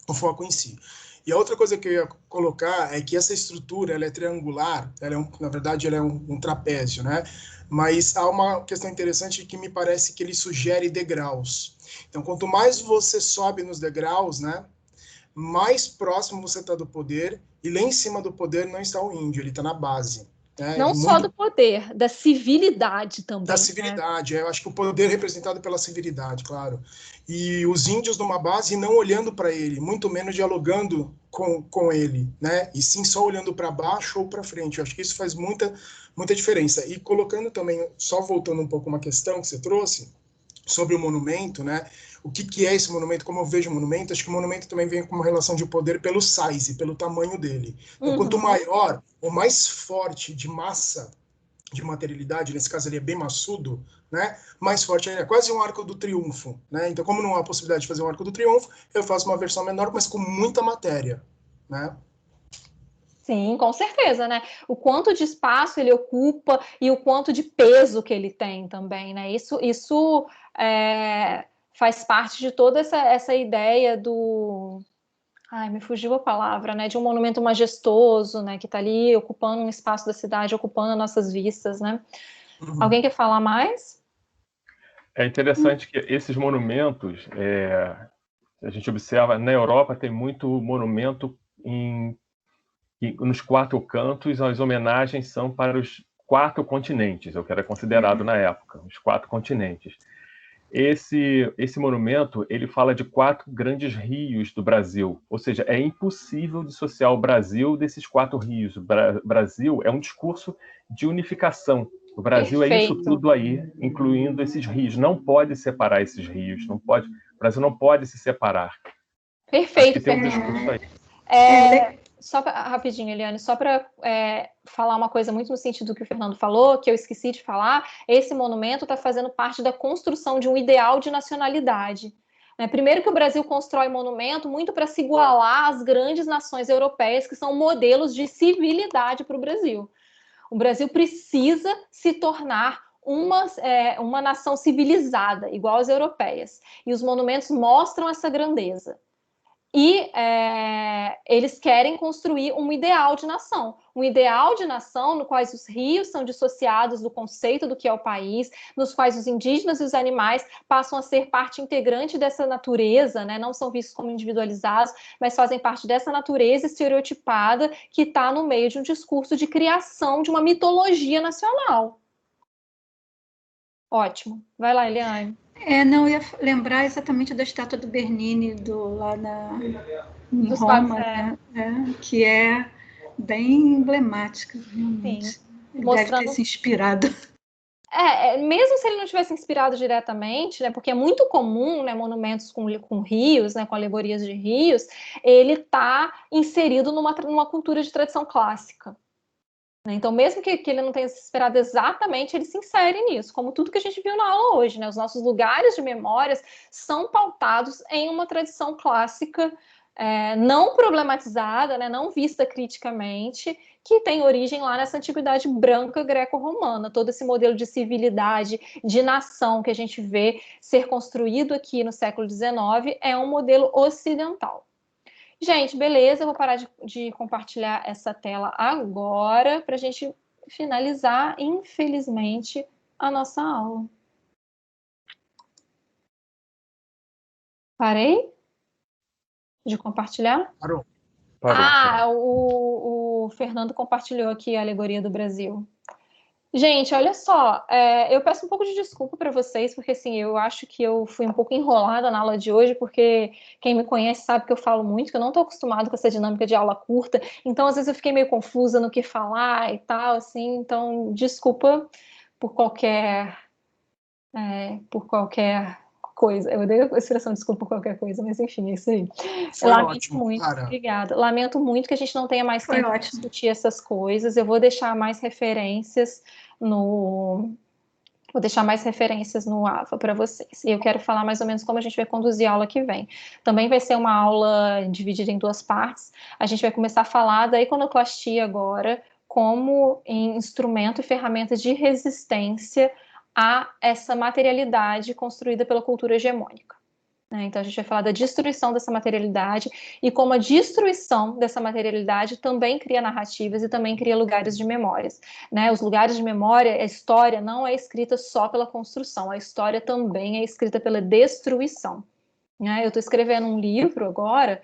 o foco em si. E a outra coisa que eu ia colocar é que essa estrutura, ela é triangular, na verdade ela é um trapézio, né? Mas há uma questão interessante que me parece que ele sugere degraus. Então, quanto mais você sobe nos degraus, né, mais próximo você está do poder, e lá em cima do poder não está o índio, ele está na base. Não só do poder, da civilidade também. Da civilidade, eu acho que o poder representado pela civilidade, claro. E os índios numa base não olhando para ele, muito menos dialogando com ele, né? E sim só olhando para baixo ou para frente. Eu acho que isso faz muita diferença. E colocando também, só voltando um pouco uma questão que você trouxe sobre o monumento, né? O que é esse monumento? Como eu vejo o monumento, acho que o monumento também vem com uma relação de poder pelo size, pelo tamanho dele. Então, quanto maior ou mais forte de massa, de materialidade, nesse caso ele é bem maçudo, né? Mais forte ainda, é quase um arco do triunfo, né? Então, como não há possibilidade de fazer um arco do triunfo, eu faço uma versão menor, mas com muita matéria, né? Sim, com certeza, né? O quanto de espaço ele ocupa e o quanto de peso que ele tem também, né? Isso faz parte de toda essa ideia do... Ai, me fugiu a palavra, né? De um monumento majestoso, né? Que está ali ocupando um espaço da cidade, ocupando as nossas vistas, né? Alguém quer falar mais? É interessante que esses monumentos, a gente observa, na Europa tem muito monumento nos 4 cantos, as homenagens são para os 4 continentes, o que era considerado na época, os 4 continentes. Esse monumento, ele fala de 4 grandes rios do Brasil, ou seja, é impossível dissociar o Brasil desses 4 rios. O Brasil é um discurso de unificação. O Brasil é isso tudo aí, incluindo esses rios. Não pode separar esses rios, não pode. O Brasil não pode se separar. Perfeito. Acho que tem um discurso aí. Só rapidinho, Eliane, só para falar uma coisa muito no sentido do que o Fernando falou, que eu esqueci de falar, esse monumento está fazendo parte da construção de um ideal de nacionalidade. Né? Primeiro que o Brasil constrói monumento muito para se igualar às grandes nações europeias, que são modelos de civilidade para o Brasil. O Brasil precisa se tornar uma nação civilizada, igual às europeias. E os monumentos mostram essa grandeza. E eles querem construir um ideal de nação no qual os rios são dissociados do conceito do que é o país, nos quais os indígenas e os animais passam a ser parte integrante dessa natureza, né? Não são vistos como individualizados, mas fazem parte dessa natureza estereotipada que está no meio de um discurso de criação de uma mitologia nacional. Ótimo. Vai lá, Eliane. Não, eu ia lembrar exatamente da estátua do Bernini lá em Roma, né? Que é bem emblemática, realmente. Sim. Ele deve ter se inspirado. Mesmo se ele não tivesse inspirado diretamente, né, porque é muito comum, né, monumentos com rios, né, com alegorias de rios, ele está inserido numa cultura de tradição clássica. Então, mesmo que ele não tenha se inspirado exatamente, ele se insere nisso, como tudo que a gente viu na aula hoje, né? Os nossos lugares de memórias são pautados em uma tradição clássica, não problematizada, né? Não vista criticamente, que tem origem lá nessa antiguidade branca greco-romana. Todo esse modelo de civilidade, de nação que a gente vê ser construído aqui no século XIX é um modelo ocidental. Gente, beleza, eu vou parar de compartilhar essa tela agora para a gente finalizar, infelizmente, a nossa aula. Parei de compartilhar? Parou. O Fernando compartilhou aqui a alegoria do Brasil. Gente, olha só, eu peço um pouco de desculpa para vocês, porque assim, eu acho que eu fui um pouco enrolada na aula de hoje, porque quem me conhece sabe que eu falo muito, que eu não estou acostumada com essa dinâmica de aula curta, então às vezes eu fiquei meio confusa no que falar e tal, assim, então desculpa por qualquer coisa. Eu odeio a expressão desculpa por qualquer coisa, mas enfim, é isso aí. Foi Lamento ótimo, muito, Clara. obrigada. Lamento muito que a gente não tenha mais Foi tempo para ótimo. discutir essas coisas. Eu vou deixar mais referências no AVA para vocês. E eu quero falar mais ou menos como a gente vai conduzir a aula que vem. Também vai ser uma aula dividida em 2 partes. A gente vai começar a falar da iconoclastia agora como instrumento e ferramenta de resistência a essa materialidade construída pela cultura hegemônica. Então, a gente vai falar da destruição dessa materialidade e como a destruição dessa materialidade também cria narrativas e também cria lugares de memórias. Os lugares de memória, a história não é escrita só pela construção, a história também é escrita pela destruição. Eu estou escrevendo um livro agora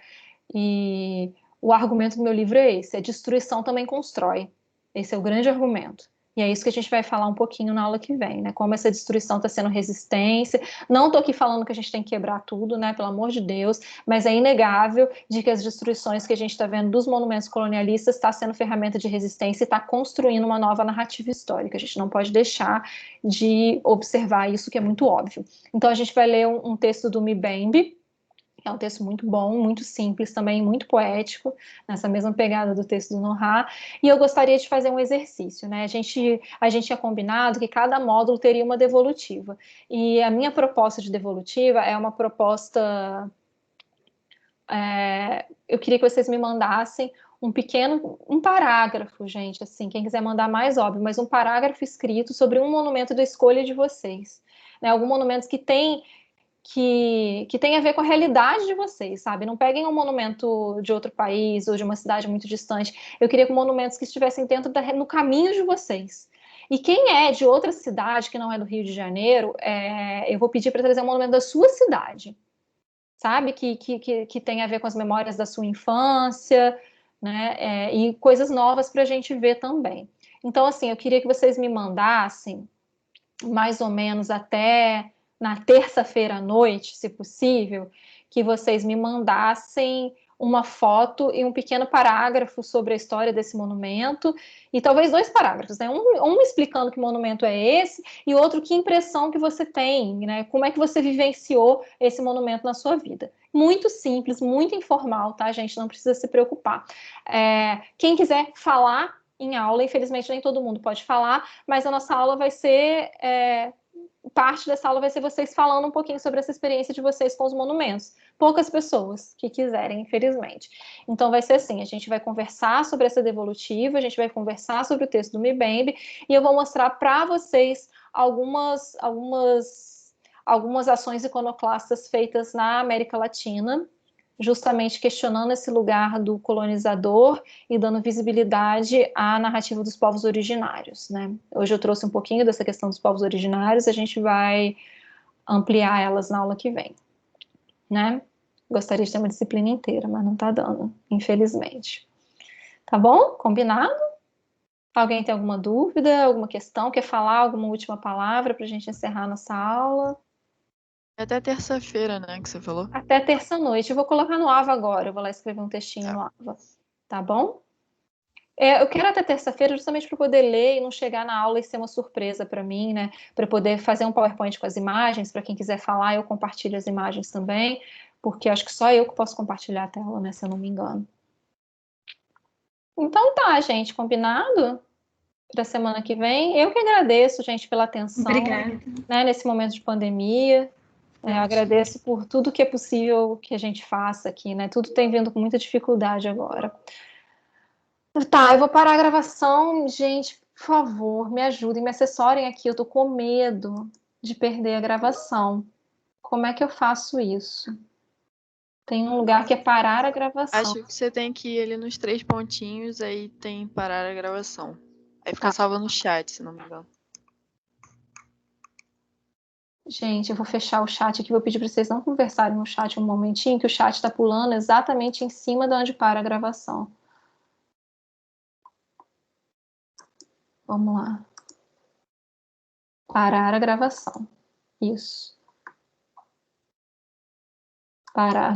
e o argumento do meu livro é esse: a destruição também constrói. Esse é o grande argumento. E é isso que a gente vai falar um pouquinho na aula que vem, né? Como essa destruição está sendo resistência. Não estou aqui falando que a gente tem que quebrar tudo, né? Pelo amor de Deus, mas é inegável de que as destruições que a gente está vendo dos monumentos colonialistas está sendo ferramenta de resistência e está construindo uma nova narrativa histórica. A gente não pode deixar de observar isso, que é muito óbvio. Então a gente vai ler um texto do Mbembe. É um texto muito bom, muito simples também, muito poético, nessa mesma pegada do texto do Nohar. E eu gostaria de fazer um exercício, né? A gente tinha combinado que cada módulo teria uma devolutiva. E a minha proposta de devolutiva é uma proposta... eu queria que vocês me mandassem um parágrafo, gente, assim, quem quiser mandar mais, óbvio, mas um parágrafo escrito sobre um monumento da escolha de vocês. Algum monumento que tem a ver com a realidade de vocês, sabe? Não peguem um monumento de outro país ou de uma cidade muito distante. Eu queria que monumentos que estivessem no caminho de vocês. E quem é de outra cidade que não é do Rio de Janeiro, eu vou pedir para trazer um monumento da sua cidade, sabe? Que tem a ver com as memórias da sua infância, né? E coisas novas para a gente ver também. Então, assim, eu queria que vocês me mandassem mais ou menos até na terça-feira à noite, se possível, que vocês me mandassem uma foto e um pequeno parágrafo sobre a história desse monumento, e talvez 2 parágrafos, né? Um explicando que monumento é esse, e outro que impressão que você tem, né? Como é que você vivenciou esse monumento na sua vida. Muito simples, muito informal, tá, gente? Não precisa se preocupar. Quem quiser falar em aula, infelizmente nem todo mundo pode falar, mas a nossa aula vai ser parte dessa aula vai ser vocês falando um pouquinho sobre essa experiência de vocês com os monumentos. Poucas pessoas que quiserem, infelizmente. Então vai ser assim, a gente vai conversar sobre essa devolutiva, a gente vai conversar sobre o texto do Mbembe, e eu vou mostrar para vocês algumas ações iconoclastas feitas na América Latina, justamente questionando esse lugar do colonizador e dando visibilidade à narrativa dos povos originários, né? Hoje eu trouxe um pouquinho dessa questão dos povos originários, a gente vai ampliar elas na aula que vem, né? Gostaria de ter uma disciplina inteira, mas não tá dando, infelizmente. Tá bom? Combinado? Alguém tem alguma dúvida, alguma questão? Quer falar alguma última palavra para a gente encerrar nossa aula? Até terça-feira, né, que você falou? Até terça-noite. Eu vou colocar no AVA agora. Eu vou lá escrever um textinho no AVA. Tá bom? Eu quero até terça-feira justamente para poder ler e não chegar na aula e ser uma surpresa para mim, né? Para poder fazer um PowerPoint com as imagens. Para quem quiser falar, eu compartilho as imagens também. Porque acho que só eu que posso compartilhar a tela, né? Se eu não me engano. Então tá, gente. Combinado? Para a semana que vem. Eu que agradeço, gente, pela atenção. Obrigada. Né, nesse momento de pandemia. Agradeço por tudo que é possível que a gente faça aqui, né? Tudo tem vindo com muita dificuldade agora. Tá, eu vou parar a gravação. Gente, por favor, me ajudem, me assessorem aqui. Eu tô com medo de perder a gravação. Como é que eu faço isso? Tem um lugar que é parar a gravação. Acho que você tem que ir ali nos 3 pontinhos, aí tem parar a gravação. Aí fica salva no chat, se não me engano. Gente, eu vou fechar o chat aqui, vou pedir para vocês não conversarem no chat um momentinho, que o chat está pulando exatamente em cima de onde para a gravação. Vamos lá. Parar a gravação. Isso. Parar